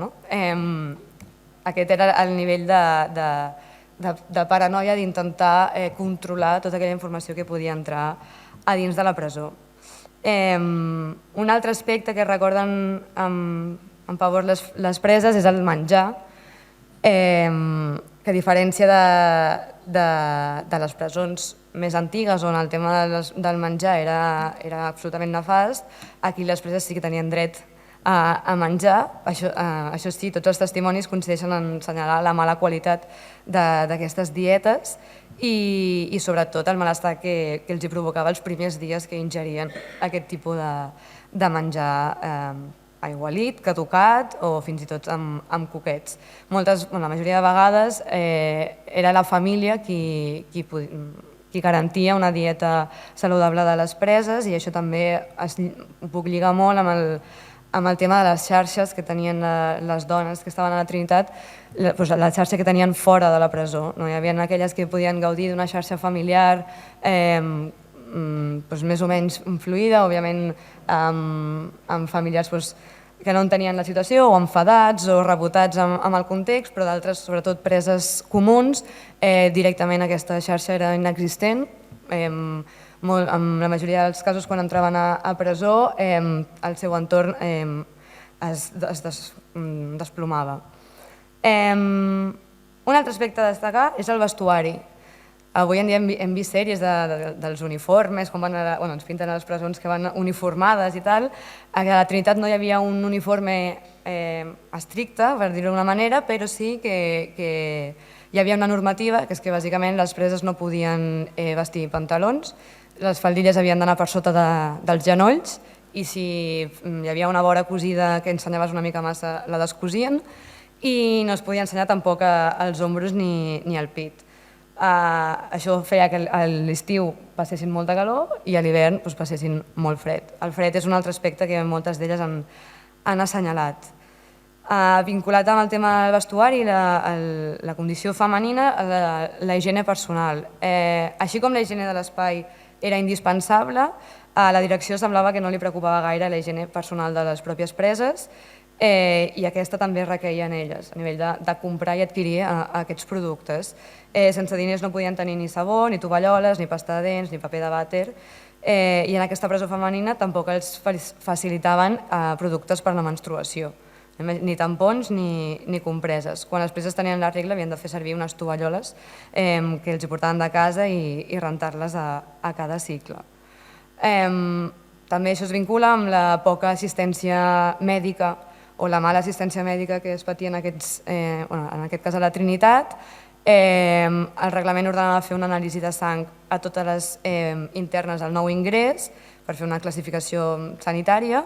Aquest era el nivell de paranoia d'intentar controlar tota aquella informació que podia entrar a dins de la presó. Un altre aspecte que recorden en pavor les preses és el menjar, que a diferència de les presons més antigues on el tema del menjar era absolutament nefast, aquí les preses sí que tenien dret a menjar. Això sí, tots els testimonis coincideixen en assenyalar la mala qualitat d'aquestes dietes i sobretot el malestar que els hi provocava els primers dies que ingerien aquest tipus de menjar aigualit, caducat o fins i tot amb coquets. La majoria de vegades era la família qui garantia una dieta saludable de les preses, i això també ho puc lligar molt amb el tema de les xarxes que tenien les dones que estaven a la Trinitat, la xarxa que tenien fora de la presó. Hi havia aquelles que podien gaudir d'una xarxa familiar més o menys fluida, òbviament amb familiars que no entenien la situació o enfadats o rebotats amb el context, però d'altres, sobretot preses comuns, directament aquesta xarxa era inexistent. En la majoria dels casos, quan entraven a presó, el seu entorn es desplomava. Un altre aspecte a destacar és el vestuari. Avui en dia hem vist sèries dels uniformes, com ens pinten a les presons que van uniformades i tal. A la Trinitat no hi havia un uniforme estricte, per dir-ho d'una manera, però sí que hi havia una normativa, que és que bàsicament les preses no podien vestir pantalons, les faldilles havien d'anar per sota dels genolls, i si hi havia una vora cosida que ensenyaves una mica massa, la descosien, i no es podia ensenyar tampoc els ombros ni el pit. Això feia que a l'estiu passessin molta calor i a l'hivern passessin molt fred. El fred és un altre aspecte que moltes d'elles han assenyalat. Vinculat amb el tema del vestuari, la condició femenina, la higiene personal. Així com la higiene de l'espai era indispensable, a la direcció semblava que no li preocupava gaire la higiene personal de les pròpies preses, i aquesta també requeia en elles, a nivell de comprar i adquirir aquests productes. Sense diners no podien tenir ni sabó, ni tovalloles, ni pasta de dents, ni paper de vàter, i en aquesta presó femenina tampoc els facilitaven productes per la menstruació, ni tampons ni compreses. Quan les preses tenien la regla havien de fer servir unes tovalloles que els portaven de casa i rentar-les a cada cicle. També això es vincula amb la poca assistència mèdica o la mala assistència mèdica que es patia en aquest cas a la Trinitat. El reglament ordenava fer una anàlisi de sang a totes les internes al nou ingrés per fer una classificació sanitària,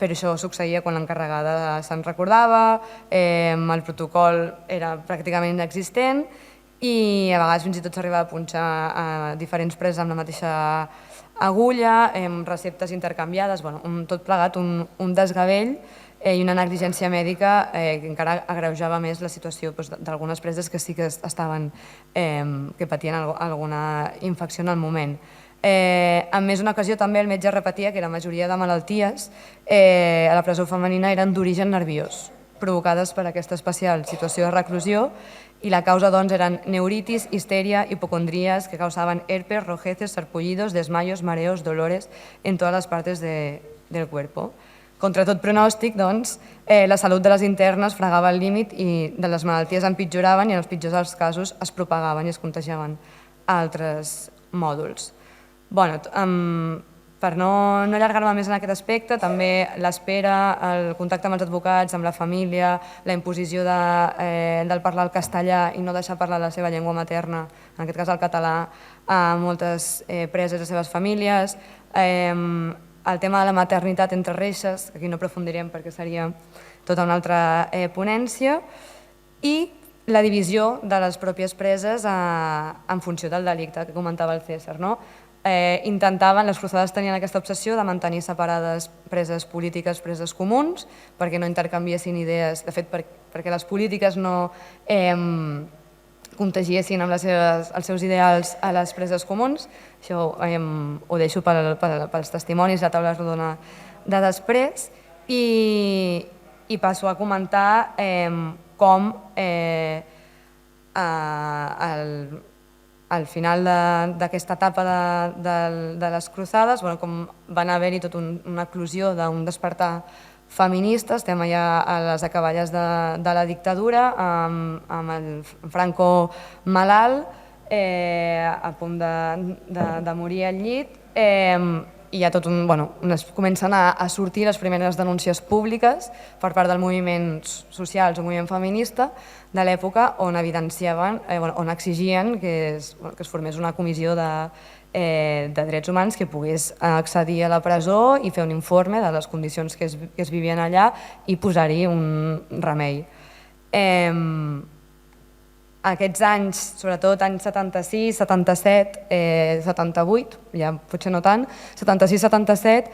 però això succeïa quan l'encarregada se'n recordava, el protocol era pràcticament inexistent i a vegades fins i tot s'arribava a punxar a diferents preses amb la mateixa agulla, receptes intercanviades, tot plegat un desgavell i una negligència mèdica que encara agreujava més la situació d'algunes preses que sí que estaven, que patien alguna infecció en el moment. En més d'una ocasió també el metge repetia que la majoria de malalties a la presó femenina eren d'origen nerviós, provocades per aquesta especial situació de reclusió, i la causa doncs eren neuritis, histeria, hipocondrías que causaban herpes, rojeces, sarpullidos, desmayos, mareos, dolores en todas las partes del cuerpo. Contra tot pronòstic, doncs, la salut de les internes fregava el límit i de les malalties empitjoraven i en els pitjors dels casos es propagaven i es contagiaven a altres mòduls. Per no allargar-me més en aquest aspecte, també l'espera, el contacte amb els advocats, amb la família, la imposició del parlar el castellà i no deixar parlar la seva llengua materna, en aquest cas el català, a moltes preses i les seves famílies, el tema de la maternitat entre reixes, que aquí no aprofundirem perquè seria tota una altra ponència, i la divisió de les pròpies preses en funció del delicte que comentava el César. Intentaven, les cruzades tenien aquesta obsessió de mantenir separades preses polítiques, preses comuns, perquè no intercanviessin idees, de fet perquè les polítiques no contagiessin amb els seus ideals a les preses comuns. Això ho deixo pels testimonis, la taula rodona de després, i passo a comentar com al final d'aquesta etapa de les cruzades, com van haver-hi tota una eclosió d'un despertar feminista. Estem allà a les acaballes de la dictadura, amb el Franco malalt, a punt de morir al llit, i hi ha tot comencen a sortir les primeres denúncies públiques per part dels moviments socials o moviment feminista de l'època, on evidenciaven, on exigien que es formés una comissió de drets humans que pogués accedir a la presó i fer un informe de les condicions que es vivien allà i posar-hi un remei. Aquests anys, sobretot anys 76, 77, 78, ja potser no tant, 76-77,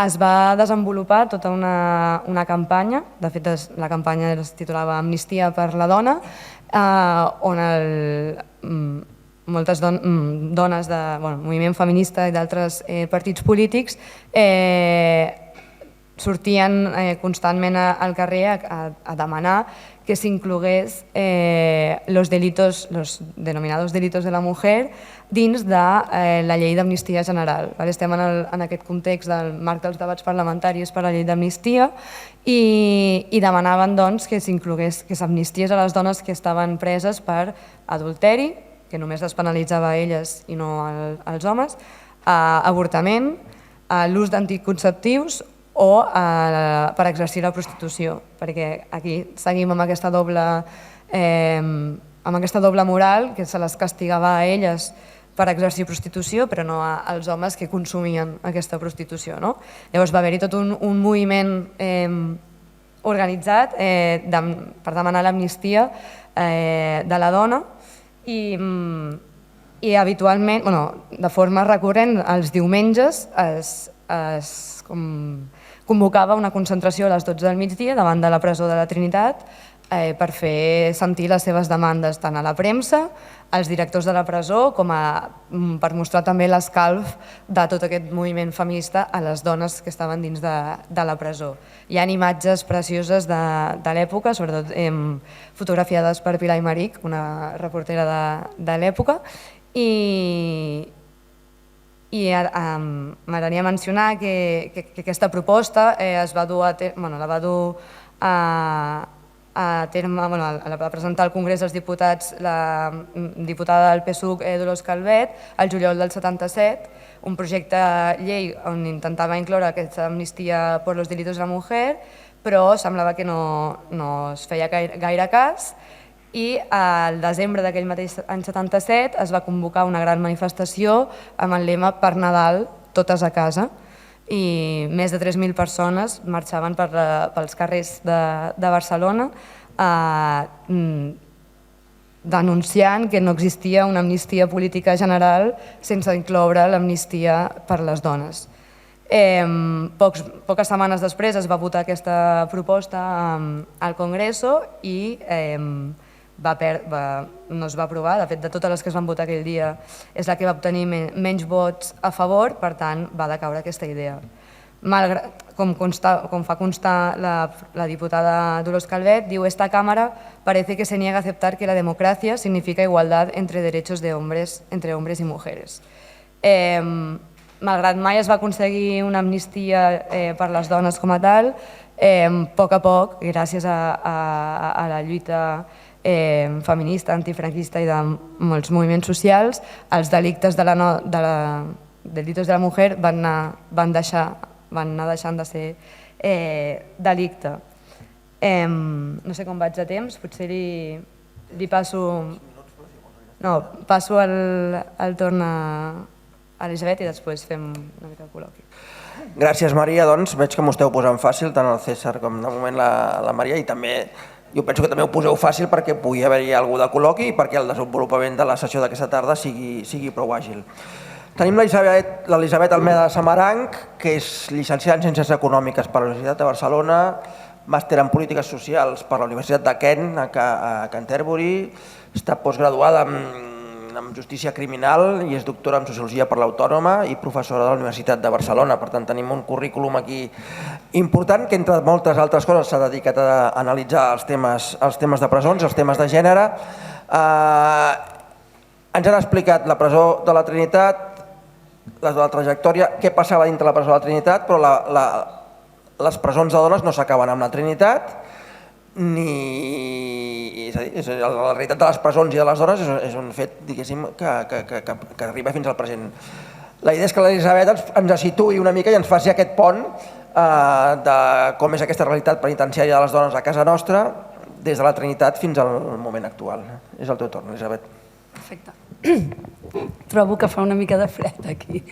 es va desenvolupar tota una campanya, de fet la campanya es titulava Amnistia per la dona, on moltes dones del moviment feminista i d'altres partits polítics sortien constantment al carrer a demanar que s'inclogués los denominados delitos de la mujer dins de la llei d'amnistia general. Estem en aquest context del marc dels debats parlamentaris per a la llei d'amnistia i demanaven que s'inclogués, que s'amnistiés a les dones que estaven preses per adulteri, que només les penalitzava a elles i no als homes, avortament, l'ús d'anticonceptius o per exercir la prostitució, perquè aquí seguim amb aquesta doble moral, que se les castigava a elles per exercir prostitució, però no als homes que consumien aquesta prostitució. Llavors va haver-hi tot un moviment organitzat per demanar l'amnistia de la dona i habitualment, de forma recurrent, els diumenges es convocava una concentració a les 12 del migdia davant de la presó de la Trinitat per fer sentir les seves demandes tant a la premsa, als directors de la presó, com per mostrar també l'escalf de tot aquest moviment feminista a les dones que estaven dins de la presó. Hi ha imatges precioses de l'època, sobretot fotografiades per Pilar Aymerich, una reportera de l'època, i m'agradaria mencionar que aquesta proposta la va dur a terme, la va presentar al Congrés dels Diputats la diputada del PSUC Dolors Calvet el juliol del 77, un projecte llei on intentava incloure aquesta amnistia per los delitos de la mujer, però semblava que no es feia gaire cas, i al desembre d'aquell mateix any 77 es va convocar una gran manifestació amb el lema Per Nadal, totes a casa, i més de 3.000 persones marxaven pels carrers de Barcelona denunciant que no existia una amnistia política general sense incloure l'amnistia per les dones. Poques setmanes després es va votar aquesta proposta al Congreso i no es va aprovar. De fet, de totes les que es van votar aquell dia és la que va obtenir menys vots a favor, per tant va decaure aquesta idea. Com fa constar la diputada Dolors Calvet, diu: esta Cámara parece que se niega a aceptar que la democracia significa igualdad entre derechos entre hombres y mujeres. Malgrat mai es va aconseguir una amnistia per les dones com a tal, a poc, gràcies a la lluita feminista, antifranquista i de molts moviments socials, els delictes de la mujer van anar deixant de ser delicte. No sé com vaig de temps, potser li passo el torn a Elisabet i després fem una mica de col·loqui. Gràcies, Maria. Doncs veig que m'ho esteu posant fàcil, tant el César com de moment la Maria, i també jo penso que també ho poseu fàcil perquè pugui haver-hi algú de col·loqui i perquè el desenvolupament de la sessió d'aquesta tarda sigui prou àgil. Tenim l'Elisabet Almeda Samaranch, que és llicenciada en Ciències Econòmiques per la Universitat de Barcelona, màster en Polítiques Socials per la Universitat de Kent, a Canterbury, està postgraduada en Justícia Criminal i és doctora en Sociologia per l'Autònoma i professora de la Universitat de Barcelona. Per tant, tenim un currículum aquí important que, entre moltes altres coses, s'ha dedicat a analitzar els temes de presons, els temes de gènere. Ens han explicat la presó de la Trinitat, la trajectòria, què passava dintre la presó de la Trinitat, però les presons de dones no s'acaben amb la Trinitat, és a dir, la realitat de les presons i de les dones és un fet, diguéssim, que arriba fins al present. La idea és que l'Elisabet ens situï una mica i ens faci aquest pont de com és aquesta realitat penitenciària de les dones a casa nostra des de la Trinitat fins al moment actual. És el teu torn, Elisabet. Perfecte. Trobo que fa una mica de fred aquí.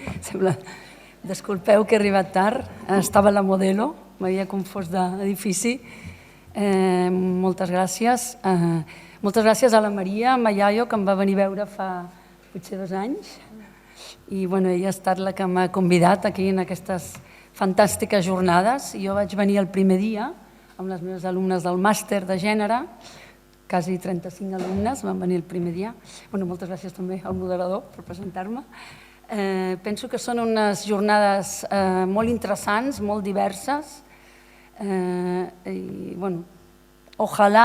Disculpeu que he arribat tard, estava a la Modelo, m'havia confós d'edifici. Moltes gràcies. Moltes gràcies a la Maria Mayayo, que em va venir a veure fa potser 2 anys. I ella ha estat la que m'ha convidat aquí en aquestes fantàstiques jornades. Jo vaig venir el primer dia amb les meves alumnes del màster de gènere, quasi 35 alumnes van venir el primer dia. Moltes gràcies també al moderador per presentar-me. Penso que són unes jornades molt interessants, molt diverses. Ojalà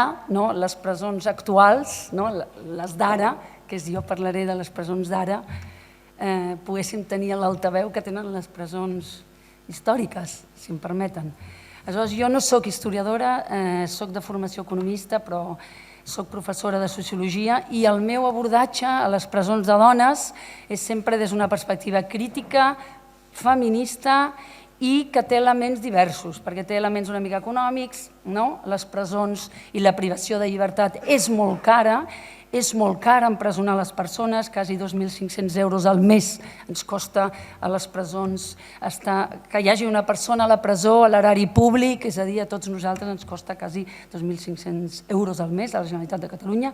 les presons actuals, les d'ara, que jo parlaré de les presons d'ara, poguéssim tenir l'altaveu que tenen les presons històriques, si em permeten. Aleshores, jo no soc historiadora, soc de formació economista, però soc professora de Sociologia i el meu abordatge a les presons de dones és sempre des d'una perspectiva crítica, feminista i que té elements diversos, perquè té elements una mica econòmics, les presons i la privació de llibertat és molt cara empresonar les persones, quasi 2.500 euros al mes ens costa a les presons que hi hagi una persona a la presó, a l'erari públic, és a dir, a tots nosaltres ens costa quasi 2.500 euros al mes a la Generalitat de Catalunya.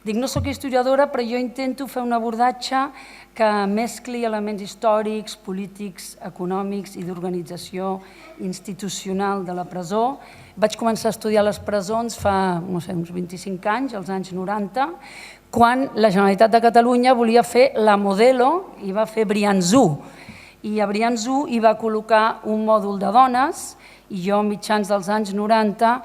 Dic, no soc historiadora, però jo intento fer un abordatge que mescli elements històrics, polítics, econòmics i d'organització institucional de la presó. Vaig començar a estudiar les presons fa, uns 25 anys, als anys 90, quan la Generalitat de Catalunya volia fer la Modelo i va fer Brianzú. I a Brianzú hi va col·locar un mòdul de dones i jo, mitjans dels anys 90,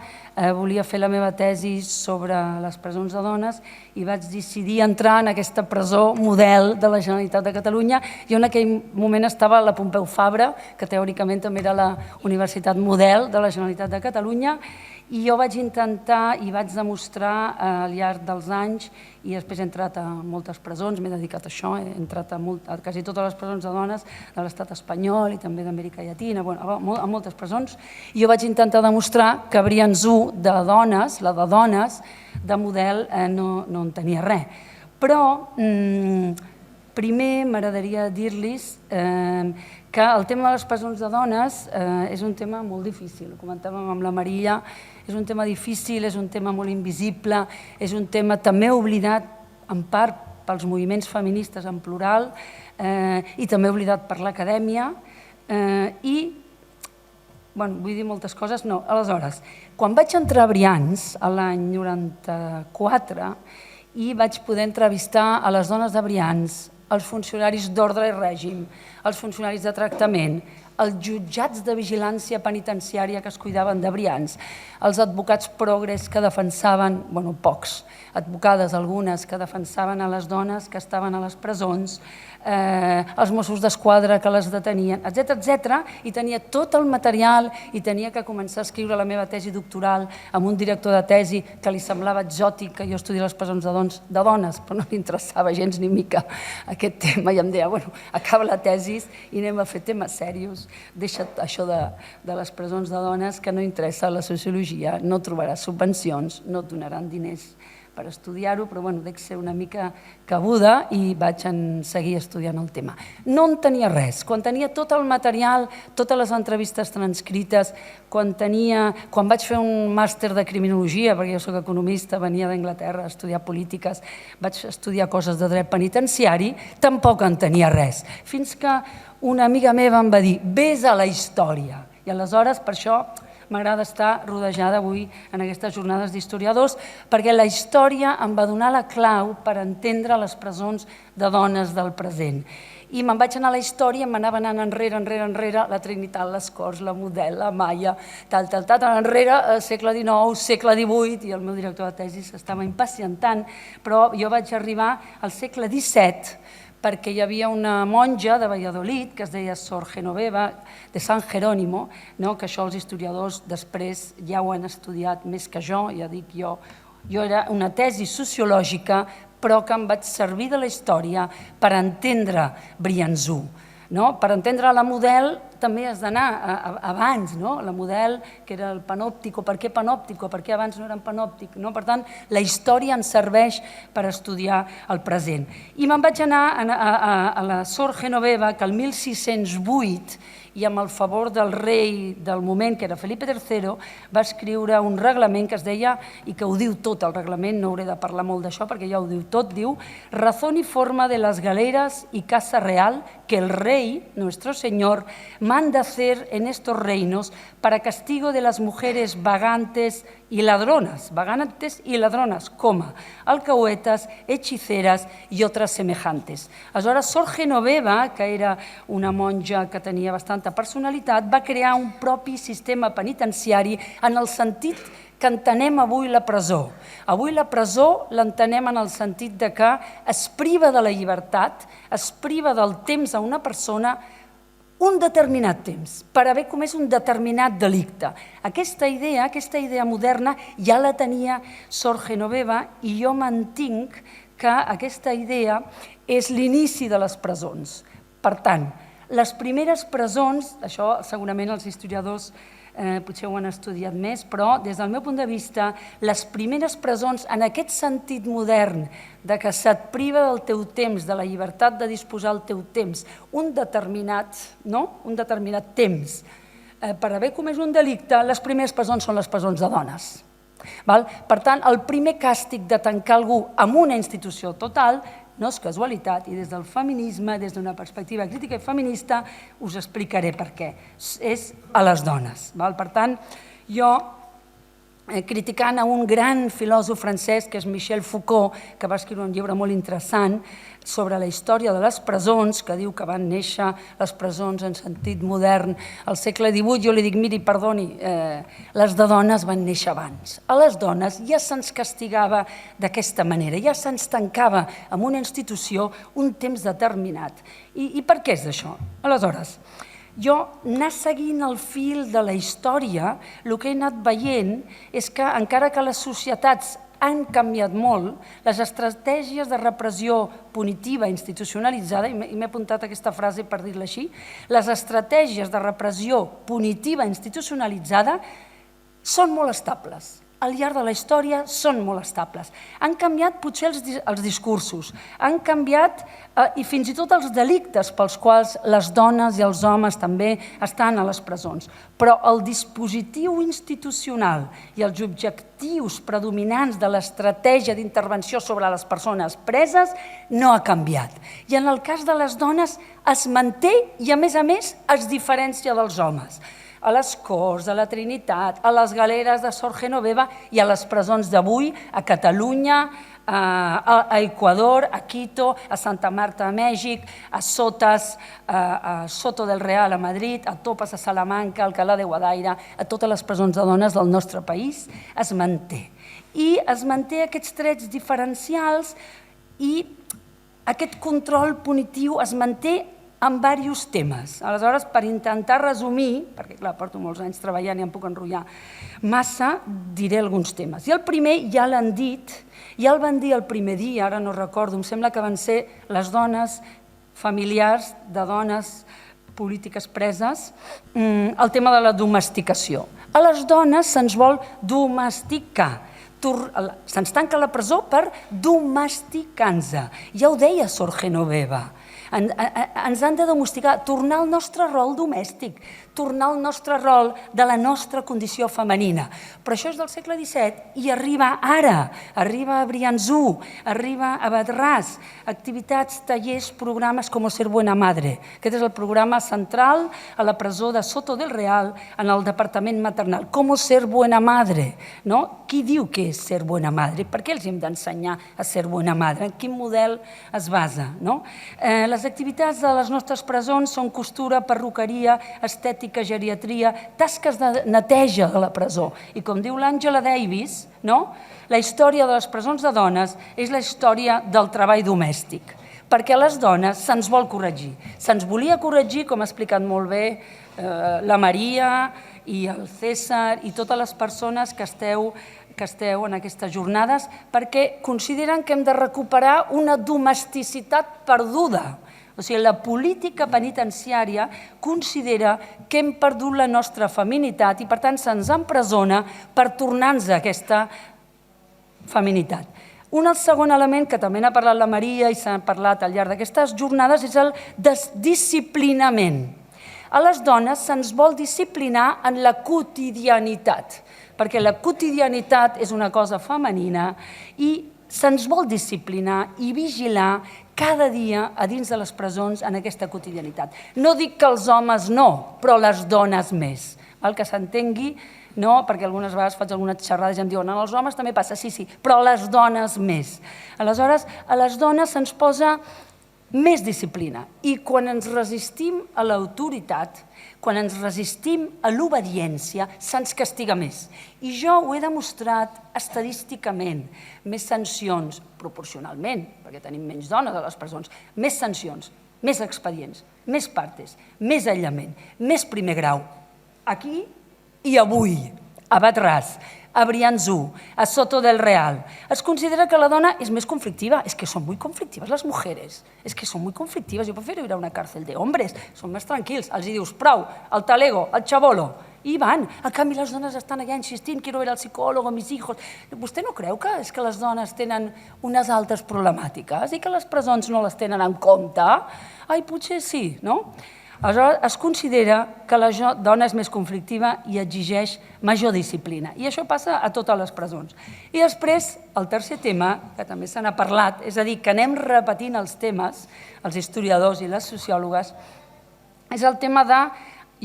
volia fer la meva tesi sobre les presons de dones i vaig decidir entrar en aquesta presó model de la Generalitat de Catalunya. Jo en aquell moment estava a la Pompeu Fabra, que teòricament també era la universitat model de la Generalitat de Catalunya, i jo vaig intentar i vaig demostrar al llarg dels anys, i després he entrat a moltes presons, m'he dedicat a això, he entrat a quasi totes les presons de dones de l'estat espanyol i també d'Amèrica Llatina, a moltes presons, i jo vaig intentar demostrar que Brianzú de dones, la de dones, de model no en tenia res. Però Primer, m'agradaria dir-los que el tema de les presons de dones és un tema molt difícil. Ho comentàvem amb la Maria, és un tema difícil, és un tema molt invisible, és un tema també oblidat en part pels moviments feministes en plural i també oblidat per l'acadèmia i, bueno, vull dir moltes coses, no, aleshores, quan vaig entrar a Brians, l'any 94, i vaig poder entrevistar a les dones de Brians, els funcionaris d'ordre i règim, els funcionaris de tractament, els jutjats de vigilància penitenciària que es cuidaven de Brians, els advocats progres que defensaven, bueno, pocs, advocades algunes que defensaven a les dones que estaven a les presons, els Mossos d'Esquadra que les detenien, etc. I tenia tot el material i tenia que començar a escriure la meva tesi doctoral amb un director de tesi que li semblava exòtic que jo estudiés les presons de dones, però no li interessava gens ni mica aquest tema i em deia, bueno, acaba la tesi i anem a fer temes serios, deixa't això de les presons de dones que no interessa la sociologia, no trobaràs subvencions, no et donaran diners per estudiar-ho, però bueno, dec ser una mica cabuda i vaig seguir estudiant el tema. No en tenia res. Quan tenia tot el material, totes les entrevistes transcrites, quan vaig fer un màster de criminologia, perquè jo soc economista, venia d'Anglaterra a estudiar polítiques, vaig estudiar coses de dret penitenciari, tampoc en tenia res. Fins que una amiga meva em va dir, vés a la història. I aleshores, per això, m'agrada estar rodejada avui en aquestes jornades d'historiadors, perquè la història em va donar la clau per entendre les presons de dones del present. I me'n vaig anar a la història, m'anava anant enrere, la Trinitat, les Corts, la Model, la Maia, enrere, segle XIX, segle XVIII, i el meu director de tesi s'estava impacientant, però jo vaig arribar al segle XVII, perquè hi havia una monja de Valladolid que es deia Sor Genoveva de San Jerónimo, que això els historiadors després ja ho han estudiat més que jo, ja dic jo era una tesi sociològica però que em vaig servir de la història per entendre Briançó. Per entendre la Model també has d'anar abans, la Model, que era el panòptico, per què panòptico, per què abans no eren panòptic? Per tant, la història ens serveix per estudiar el present. I me'n vaig anar a la Sor Genoveva, que el 1608, i amb el favor del rei del moment, que era Felipe III, va escriure un reglament que es deia, i que ho diu tot el reglament, no hauré de parlar molt d'això perquè ja ho diu tot, diu «Razón y forma de las galeras y casa real que el rey, nuestro señor, manda hacer en estos reinos para castigo de las mujeres vagantes y ladronas, alcahuetas, hechiceras y otras semejantes». Aleshores, Sor Genoveva, que era una monja que tenia bastanta personalitat, va crear un propi sistema penitenciari en el sentit que entenem avui la presó. Avui la presó l'entenem en el sentit que es priva de la llibertat, es priva del temps a una persona un determinat temps, per haver comès un determinat delicte. Aquesta idea moderna ja la tenia Sor Genoveva i jo mantinc que aquesta idea és l'inici de les presons. Per tant, les primeres presons, això segurament els historiadors potser ho han estudiat més, però des del meu punt de vista, les primeres presons en aquest sentit modern de que se't priva del teu temps, de la llibertat de disposar el teu temps, un determinat temps per haver comès un delicte, les primeres presons són les presons de dones. Per tant, el primer càstig de tancar algú en una institució total no és casualitat, i des del feminisme, des d'una perspectiva crítica i feminista, us explicaré per què. És a les dones. Per tant, jo, criticant a un gran filòsof francès, que és Michel Foucault, que va escriure un llibre molt interessant sobre la història de les presons, que diu que van néixer les presons en sentit modern al segle XVIII, jo li dic, miri, perdoni, les de dones van néixer abans. A les dones ja se'ns castigava d'aquesta manera, ja se'ns tancava en una institució un temps determinat. I per què és això? Aleshores, jo, anar seguint el fil de la història, el que he anat veient és que, encara que les societats han canviat molt, les estratègies de repressió punitiva institucionalitzada, i m'he apuntat aquesta frase per dir-la així, les estratègies de repressió punitiva institucionalitzada són molt estables. al llarg de la història són molt estables. Han canviat potser els discursos, han canviat i fins i tot els delictes pels quals les dones i els homes també estan a les presons. Però el dispositiu institucional i els objectius predominants de l'estratègia d'intervenció sobre les persones preses no ha canviat. I en el cas de les dones es manté i, a més, es diferencia dels homes. A les Corts, a la Trinitat, a les galeres de Sor Genoveva i a les presons d'avui, a Catalunya, a Equador, a Quito, a Santa Marta a Mèxic, a Soto del Real a Madrid, a Topes a Salamanca, a Alcalá de Guadaira, a totes les presons de dones del nostre país, es manté. I es manté aquests trets diferencials i aquest control punitiu es manté en diversos temes. Aleshores, per intentar resumir, perquè clar, porto molts anys treballant i em puc enrotllar massa, diré alguns temes. I el primer ja l'han dit, ja el van dir el primer dia, ara no recordo, em sembla que van ser les dones familiars de dones polítiques preses, el tema de la domesticació. A les dones se'ns vol domesticar, se'ns tanca a la presó per domesticar-nos. Ja ho deia Sor Genoveva. Ens han de domesticar, tornar al nostre rol domèstic, tornar al nostre rol de la nostra condició femenina. Però això és del segle XVII i arriba ara, arriba a Briançó, arriba a Badràs, activitats, tallers, programes com Ser Buena Madre. Aquest és el programa central a la presó de Soto del Real, en el departament maternal. Com Ser Buena Madre, no? Qui diu que és Ser Buena Madre? Per què els hem d'ensenyar a ser buena madre? En quin model es basa? Les activitats de les nostres presons són costura, perruqueria, estètica, geriatria, tasques de neteja de la presó. I com diu l'Àngela Davis, la història de les presons de dones és la història del treball domèstic, perquè a les dones se'ns vol corregir. Se'ns volia corregir, com ha explicat molt bé la Maria i el César i totes les persones que esteu en aquestes jornades, perquè consideren que hem de recuperar una domesticitat perduda. O sigui, la política penitenciària considera que hem perdut la nostra feminitat i, per tant, se'ns empresona per tornar-nos a aquesta feminitat. Un segon element que també n'ha parlat la Maria i s'ha parlat al llarg d'aquestes jornades és el disciplinament. A les dones se'ns vol disciplinar en la quotidianitat, perquè la quotidianitat és una cosa femenina i se'ns vol disciplinar i vigilar cada dia a dins de les presons en aquesta quotidianitat. No dic que els homes no, però les dones més. Que s'entengui, perquè algunes vegades faig algunes xerrades i em diuen els homes també passa, sí, però les dones més. Aleshores, a les dones se'ns posa més disciplina i quan ens resistim a l'autoritat, quan ens resistim a l'obediència, se'ns castiga més. I jo ho he demostrat estadísticament. Més sancions, proporcionalment, perquè tenim menys dones a les presons, més sancions, més expedients, més partes, més aïllament, més primer grau. Aquí i avui, a Badràs, a Briançó, a Soto del Real. Es considera que la dona és més conflictiva. És que són muy conflictives les mujeres. És que són muy conflictives. Jo prefiero ir a una cárcel de hombres. Són més tranquils. Els dius, prou, el talego, el xabolo. I van. En canvi, les dones estan allà insistint, quiero ver al psicòleg, mis hijos. Vostè no creu que és que les dones tenen unes altres problemàtiques i que les presons no les tenen en compte? Ai, potser sí, no? Aleshores, es considera que la dona és més conflictiva i exigeix major disciplina. I això passa a totes les presons. I després, el tercer tema, que també se n'ha parlat, és a dir, que anem repetint els temes, els historiadors i les sociòlogues, és el tema de,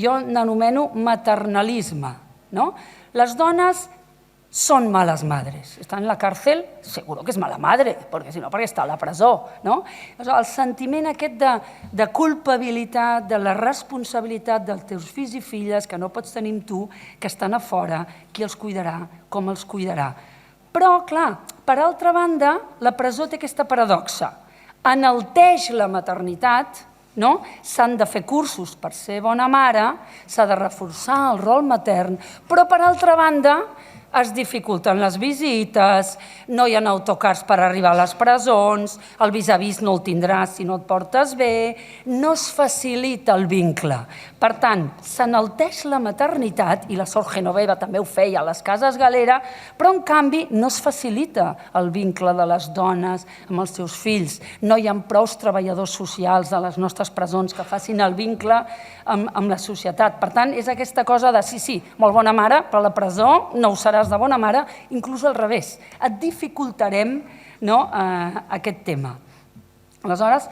jo n'anomeno maternalisme. Les dones son malas madres. Está en la cárcel, seguro que és mala madre, perquè si no, perquè està a la presó. El sentiment aquest de culpabilitat, de la responsabilitat dels teus fills i filles que no pots tenir amb tu, que estan a fora, qui els cuidarà, com els cuidarà. Però, clar, per altra banda, la presó té aquesta paradoxa. Enalteix la maternitat, s'han de fer cursos per ser bona mare, s'ha de reforçar el rol matern, però, per altra banda, es dificulten les visites, no hi ha autocars per arribar a les presons, el vis-a-vis no el tindràs si no et portes bé, no es facilita el vincle. Per tant, s'enalteix la maternitat, i la Sor Genoveva també ho feia a les cases Galera, però en canvi no es facilita el vincle de les dones amb els seus fills. No hi ha prou treballadors socials a les nostres presons que facin el vincle amb la societat. Per tant, és aquesta cosa de sí, molt bona mare, però a la presó no ho seràs de bona mare, inclús al revés. Et dificultarem aquest tema. Aleshores,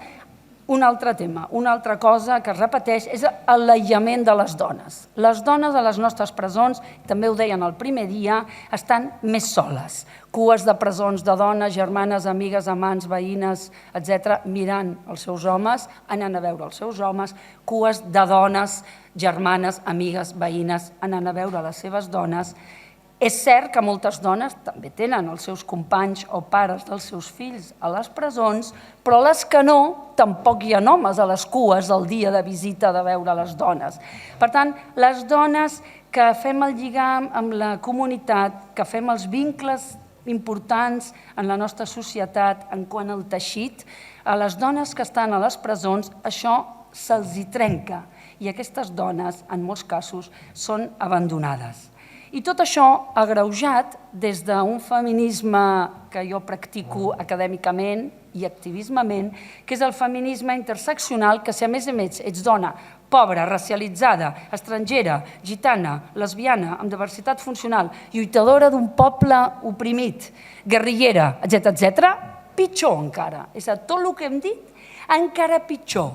un altre tema, una altra cosa que es repeteix és l'aïllament de les dones. Les dones a les nostres presons, també ho deien el primer dia, estan més soles. Cues de presons de dones, germanes, amigues, amants, veïnes, etc., mirant els seus homes, anant a veure els seus homes, cues de dones, germanes, amigues, veïnes, anant a veure les seves dones. És cert que moltes dones també tenen els seus companys o pares dels seus fills a les presons, però les que no, tampoc hi ha homes a les cues el dia de visita de veure les dones. Per tant, les dones que fem el lligam amb la comunitat, que fem els vincles importants en la nostra societat en quant al teixit, a les dones que estan a les presons això se'ls hi trenca i aquestes dones, en molts casos, són abandonades. I tot això agreujat des d'un feminisme que jo practico acadèmicament i activismament, que és el feminisme interseccional, que si a més ets dona, pobra, racialitzada, estrangera, gitana, lesbiana, amb diversitat funcional, lluitadora d'un poble oprimit, guerrillera, etc., pitjor encara. És a dir, tot el que hem dit, encara pitjor.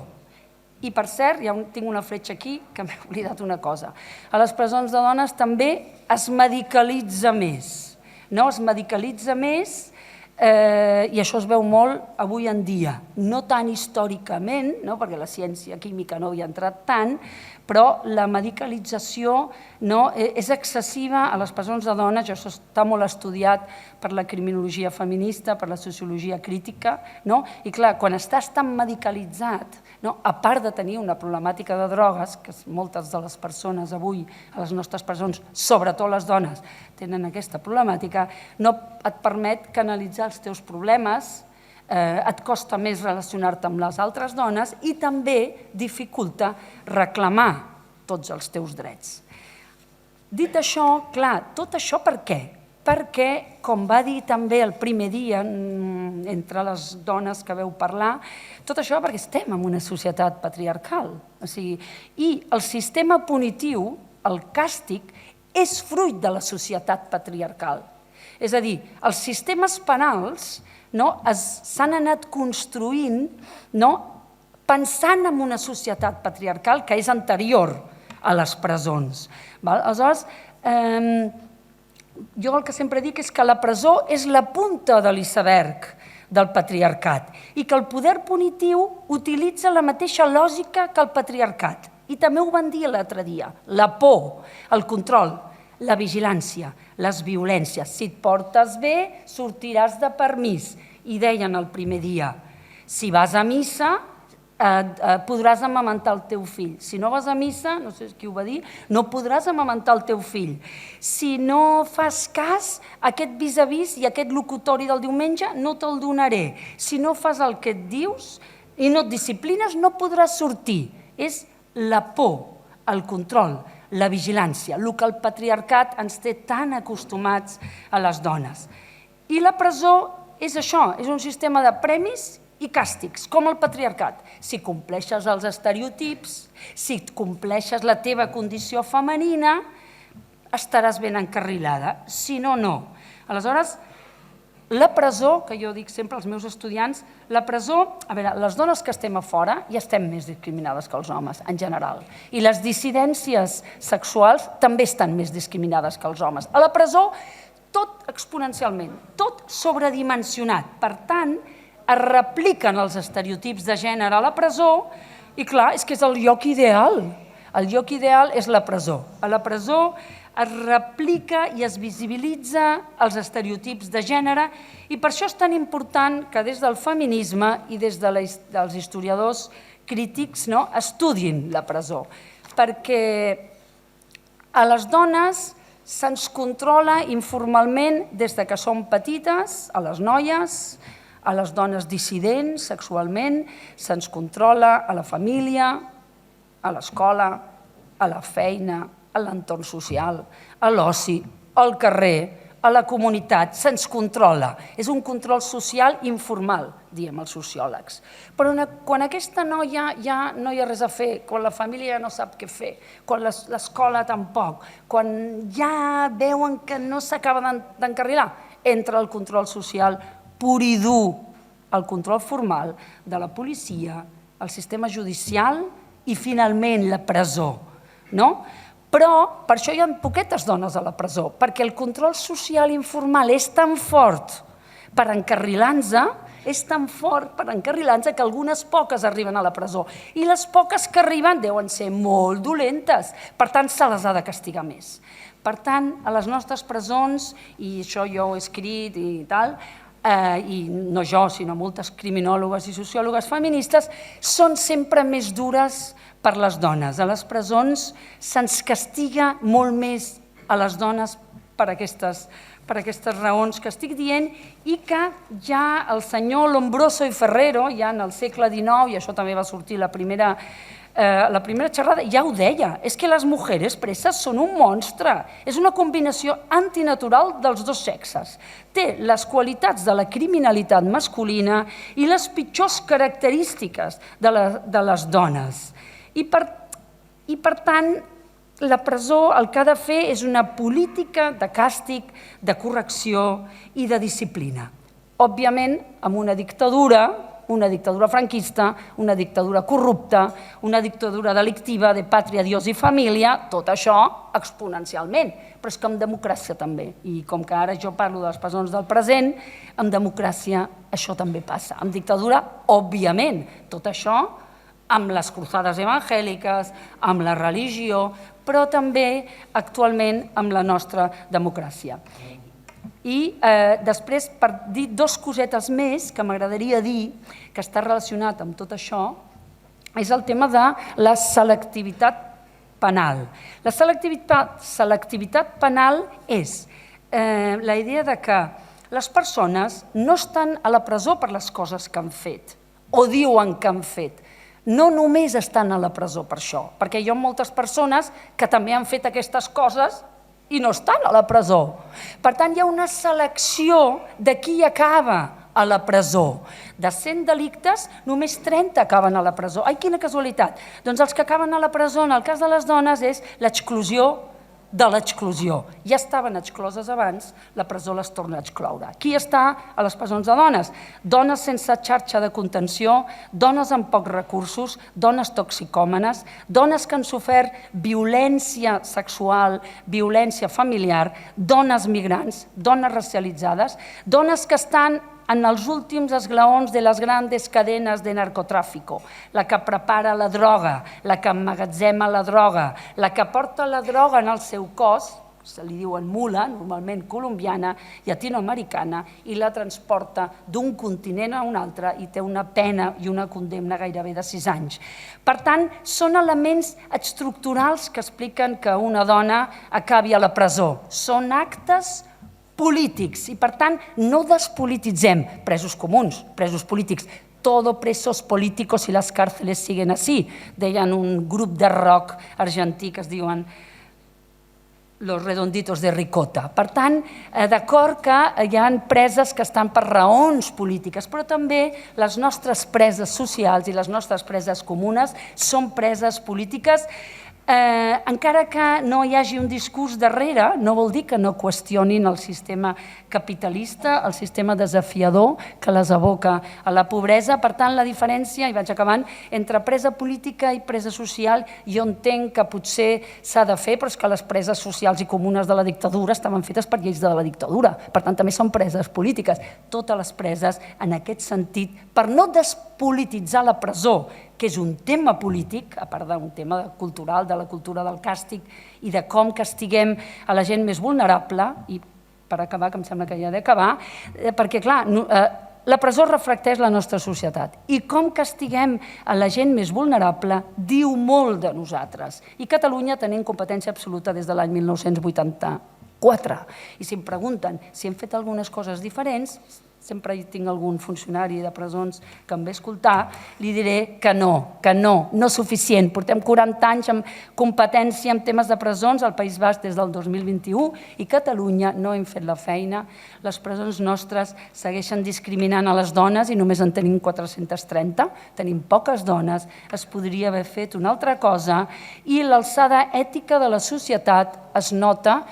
I, per cert, ja tinc una fletxa aquí, que m'he oblidat una cosa. A les presons de dones també es medicalitza més. Es medicalitza més i això es veu molt avui en dia. No tant històricament, perquè la ciència química no hi ha entrat tant, però la medicalització és excessiva a les presons de dones, això està molt estudiat per la criminologia feminista, per la sociologia crítica, i clar, quan estàs tan medicalitzat, a part de tenir una problemàtica de drogues, que moltes de les persones avui a les nostres presons, sobretot les dones, tenen aquesta problemàtica, no et permet canalitzar els teus problemes, et costa més relacionar-te amb les altres dones i també dificulta reclamar tots els teus drets. Dit això, clar, tot això per què? Perquè, com va dir també el primer dia entre les dones que veu parlar, tot això perquè estem en una societat patriarcal. I el sistema punitiu, el càstig, és fruit de la societat patriarcal. És a dir, els sistemes penals s'han anat construint pensant en una societat patriarcal que és anterior a les presons. Aleshores, jo el que sempre dic és que la presó és la punta de l'iceberg del patriarcat i que el poder punitiu utilitza la mateixa lògica que el patriarcat. I també ho van dir l'altre dia, la por, el control, la vigilància, les violències. Si et portes bé, sortiràs de permís. I deien el primer dia, si vas a missa, podràs amamentar el teu fill. Si no vas a missa, no sé qui ho va dir, no podràs amamentar el teu fill. Si no fas cas, aquest vis-a-vis i aquest locutori del diumenge no te'l donaré. Si no fas el que et dius i no et disciplines, no podràs sortir. És la por, el control, la vigilància, el que el patriarcat ens té tan acostumats a les dones. I la presó és això, és un sistema de premis i càstigs, com el patriarcat. Si compleixes els estereotips, si compleixes la teva condició femenina, estaràs ben encarrilada, si no, no. Aleshores, la presó, que jo dic sempre als meus estudiants, la presó, a veure, les dones que estem a fora ja estem més discriminades que els homes, en general. I les dissidències sexuals també estan més discriminades que els homes. A la presó, tot exponencialment, tot sobredimensionat. Per tant, es repliquen els estereotips de gènere a la presó i, clar, és que és el lloc ideal. El lloc ideal és la presó. A la presó es replica i es visibilitza els estereotips de gènere i per això és tan important que des del feminisme i des dels historiadors crítics estudin la presó, perquè a les dones Se'ns controla informalment des de que som petites, a les noies, a les dones dissidents sexualment, se'ns controla a la família, a l'escola, a la feina, a l'entorn social, a l'oci, al carrer, a la comunitat, se'ns controla. És un control social informal, diem els sociòlegs. Però quan aquesta noia ja no hi ha res a fer, quan la família ja no sap què fer, quan l'escola tampoc, quan ja veuen que no s'acaba d'encarrilar, entra el control social pur i dur, el control formal de la policia, el sistema judicial i finalment la presó, no? Però per això hi ha poquetes dones a la presó, perquè el control social informal és tan fort per encarrilar-nos, que algunes poques arriben a la presó. I les poques que arriben deuen ser molt dolentes, per tant se les ha de castigar més. Per tant, a les nostres presons, i això jo ho he escrit i tal, i no jo, sinó moltes criminòlogues i sociòlogues feministes, són sempre més dures per les dones. A les presons se'ns castiga molt més a les dones per aquestes raons que estic dient i que ja el senyor Lombroso i Ferrero, ja en el segle XIX, i això també va sortir la primera xerrada, ja ho deia, és que les mujeres preses són un monstre, és una combinació antinatural dels dos sexes. Té les qualitats de la criminalitat masculina i les pitjors característiques de les dones. I per tant, la presó el que ha de fer és una política de càstig, de correcció i de disciplina. Òbviament, amb una dictadura franquista, una dictadura corrupta, una dictadura delictiva de pàtria, Dios i família, tot això exponencialment, però és que amb democràcia també. I com que ara jo parlo de les presons del present, amb democràcia això també passa. Amb dictadura, òbviament, tot això amb les cruzades evangèliques, amb la religió, però també actualment amb la nostra democràcia. I després, per dir dues cosetes més que m'agradaria dir, que està relacionat amb tot això, és el tema de la selectivitat penal. La selectivitat penal és la idea de que les persones no estan a la presó per les coses que han fet, o diuen que han fet. No només estan a la presó per això, perquè hi ha moltes persones que també han fet aquestes coses i no estan a la presó. Per tant, hi ha una selecció de qui acaba a la presó. De 100 delictes, només 30 acaben a la presó. Ai, quina casualitat! Doncs els que acaben a la presó, en el cas de les dones, és l'exclusió de l'exclusió. Ja estaven excloses abans, la presó les torna a excloure. Qui està a les presons de dones? Dones sense xarxa de contenció, dones amb pocs recursos, dones toxicòmanes, dones que han sofert violència sexual, violència familiar, dones migrants, dones racialitzades, dones que estan en els últims esglaons de les grandes cadenes de narcotráfico, la que prepara la droga, la que emmagatzema la droga, la que porta la droga en el seu cos, se li diuen mula, normalment colombiana, llatinoamericana, i la transporta d'un continent a un altre i té una pena i una condemna gairebé de 6 anys. Per tant, són elements estructurals que expliquen que una dona acabi a la presó. Són actes polítics i, per tant, no despolititzem presos comuns, presos polítics. Todo presos políticos y las cárceles siguen así, deien un grup de rock argentí que es diuen Los Redonditos de Ricota. Per tant, d'acord que hi ha preses que estan per raons polítiques, però també les nostres preses socials i les nostres preses comunes són preses polítiques. Encara que no hi hagi un discurs darrere, no vol dir que no qüestionin el sistema capitalista, el sistema desafiador que les aboca a la pobresa. Per tant, la diferència, i vaig acabant, entre presa política i presa social, jo entenc que potser s'ha de fer, però és que les preses socials i comunes de la dictadura estaven fetes per lleis de la dictadura. Per tant, també són preses polítiques. Totes les preses, en aquest sentit, per no despolititzar la presó, que és un tema polític, a part d'un tema cultural, de la cultura del càstig i de com castiguem a la gent més vulnerable, i per acabar, que em sembla que ja he d'acabar, perquè, clar, la presó reflecteix la nostra societat i com castiguem a la gent més vulnerable diu molt de nosaltres. I Catalunya tenim competència absoluta des de l'any 1980 4. I si em pregunten si hem fet algunes coses diferents, sempre hi tinc algun funcionari de presons que em ve a escoltar, li diré que no suficient. Portem 40 anys amb competència en temes de presons al País Basc des del 2021 i Catalunya no hem fet la feina. Les presons nostres segueixen discriminant a les dones i només en tenim 430, tenim poques dones, es podria haver fet una altra cosa i l'alçada ètica de la societat es nota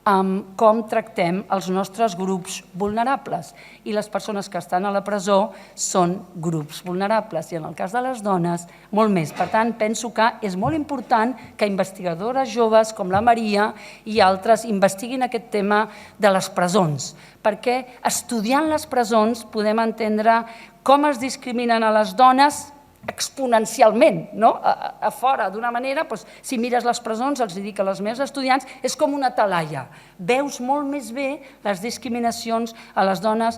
amb com tractem els nostres grups vulnerables. I les persones que estan a la presó són grups vulnerables i en el cas de les dones molt més. Per tant, penso que és molt important que investigadores joves com la Maria i altres investiguin aquest tema de les presons, perquè estudiant les presons podem entendre com es discriminen a les dones exponencialment, a fora. D'una manera, si mires les presons, els dic a les meves estudiants, és com una talaia. Veus molt més bé les discriminacions a les dones,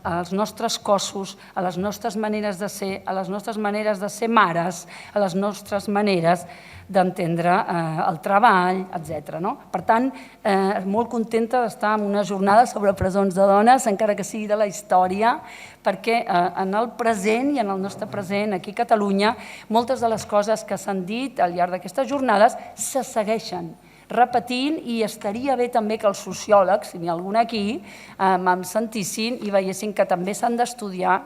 als nostres cossos, a les nostres maneres de ser, a les nostres maneres de ser mares, a les nostres maneres d'entendre el treball, etc. Per tant, molt contenta d'estar en una jornada sobre presons de dones, encara que sigui de la història, perquè en el present i en el nostre present aquí a Catalunya, moltes de les coses que s'han dit al llarg d'aquestes jornades se segueixen repetint i estaria bé també que els sociòlegs, si n'hi ha algun aquí, em sentissin i veiessin que també s'han d'estudiar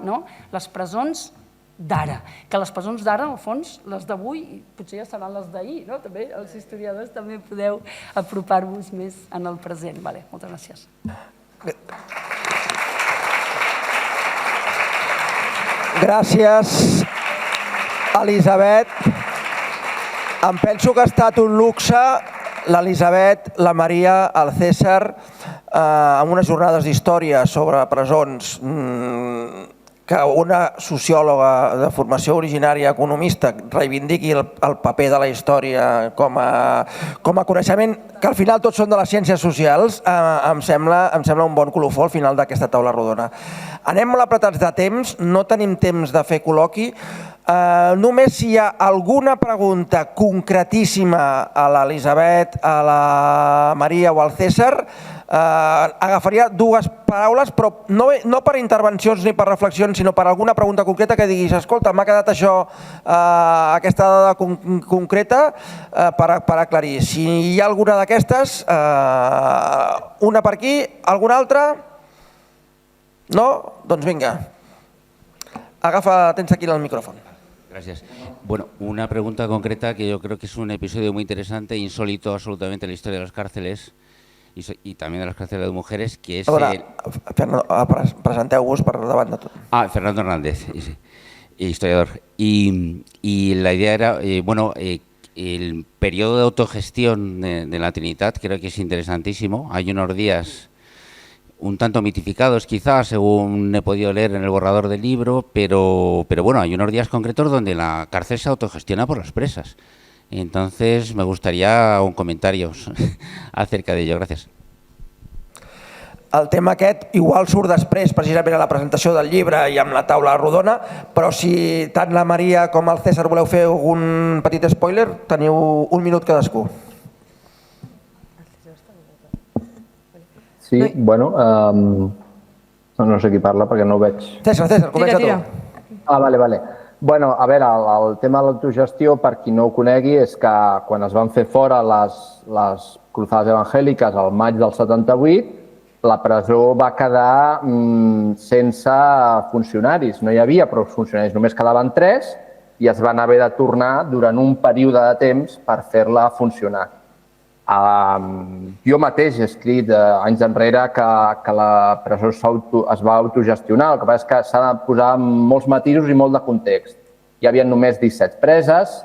les presons d'ara, que les presons d'ara, al fons, les d'avui, potser ja seran les d'ahir, també els historiadors també podeu apropar-vos més en el present. Moltes gràcies. Gràcies, Elisabet. Em penso que ha estat un luxe l'Elisabet, la Maria, el César, amb unes jornades d'història sobre presons, que una sociòloga de formació originària economista reivindiqui el paper de la història com a coneixement, que al final tots són de les ciències socials, em sembla un bon colofó al final d'aquesta taula rodona. Anem molt apretats de temps, no tenim temps de fer col·loqui. Només si hi ha alguna pregunta concretíssima a l'Elisabet, a la Maria o al César, agafaria dues paraules, però no per intervencions ni per reflexions, sinó per alguna pregunta concreta que diguis, escolta, m'ha quedat això, aquesta dada concreta, per aclarir. Si hi ha alguna d'aquestes, una per aquí, alguna altra? No? Doncs vinga. Tens aquí el micrófono. Gracias. Bueno, una pregunta concreta que yo creo que es un episodio muy interesante, insólito absolutamente en la historia de las cárceles y también de las cárceles de mujeres, que es... Fernando, presenteu-vos per davant de tot. Fernando Hernández, historiador. Y la idea era, el periodo de autogestión de la Trinitat creo que es interesantísimo. Hay unos días un tanto mitificados quizás, según he podido leer en el borrador del libro, pero bueno, hay unos días concretos donde la cárcel se autogestiona por las presas. Entonces me gustaría un comentario acerca de ello. Gracias. El tema aquest igual surt després precisament a la presentació del llibre i amb la taula rodona, però si tant la Maria com el César voleu fer algun petit spoiler, teniu un minut cadascú. Sí, bueno, no sé qui parla perquè no ho veig. César, comença tu. Vale. Bueno, a veure, el tema de l'autogestió, per qui no ho conegui, és que quan es van fer fora les cruzadas evangèliques al maig del 78, la presó va quedar sense funcionaris. No hi havia prou funcionaris, només quedaven 3 i es van haver de tornar durant un període de temps per fer-la funcionar. Jo mateix he escrit anys enrere que la presó es va autogestionar, el que passa és que s'ha de posar molts matisos i molt de context. Hi havia només 17 preses,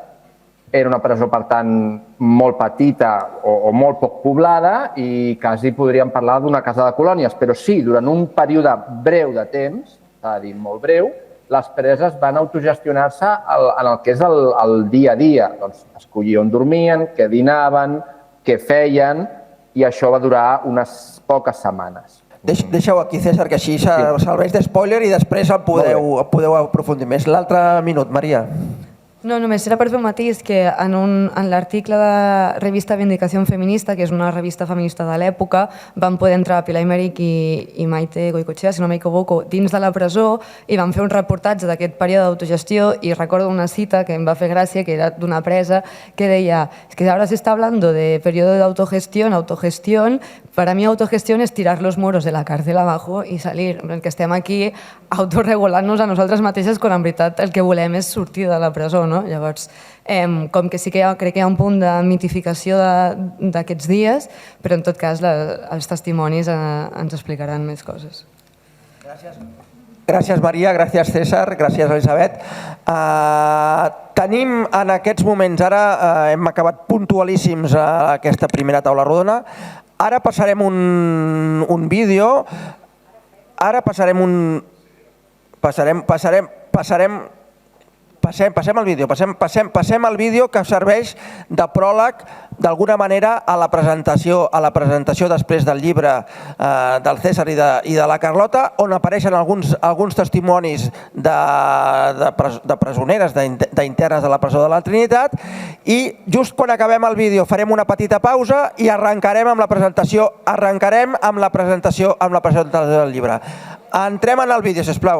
era una presó, per tant, molt petita o molt poc poblada i quasi podríem parlar d'una casa de colònies, però sí, durant un període breu de temps, s'ha de dir molt breu, les preses van autogestionar-se en el que és el dia a dia. Doncs escollir on dormien, què dinaven, què feien, i això va durar unes poques setmanes. Deixeu aquí, César, que així serveix d'espoiler i després el podeu aprofundir més. L'altre minut, Maria. No, només era per fer un matís que en l'article de Revista Vindicació Feminista, que és una revista feminista de l'època, van poder entrar Pilar Imeric i Maite Goicoechea, si no m'equivoco, dins de la presó i van fer un reportatge d'aquest període d'autogestió i recordo una cita que em va fer gràcia, que era d'una presa, que deia «Es que ahora se está hablando de periodo de autogestión, para mí autogestión es tirar los muros de la cárcel abajo i salir». Que estem aquí autorregulant-nos a nosaltres mateixes quan en veritat el que volem és sortir de la presó, no? Llavors, com que sí que crec que hi ha un punt de mitificació d'aquests dies, però en tot cas els testimonis ens explicaran més coses. Gràcies, Maria, gràcies, César, gràcies, Elisabet. Tenim en aquests moments, ara hem acabat puntualíssims a aquesta primera taula rodona, ara passarem un vídeo, ara passarem un... Passem el vídeo que serveix de pròleg d'alguna manera a la presentació després del llibre del César i de la Carlota, on apareixen alguns testimonis de presoneres, d'internes de la presó de la Trinitat, i just quan acabem el vídeo farem una petita pausa i arrencarem amb la presentació del llibre. Entrem en el vídeo, sisplau.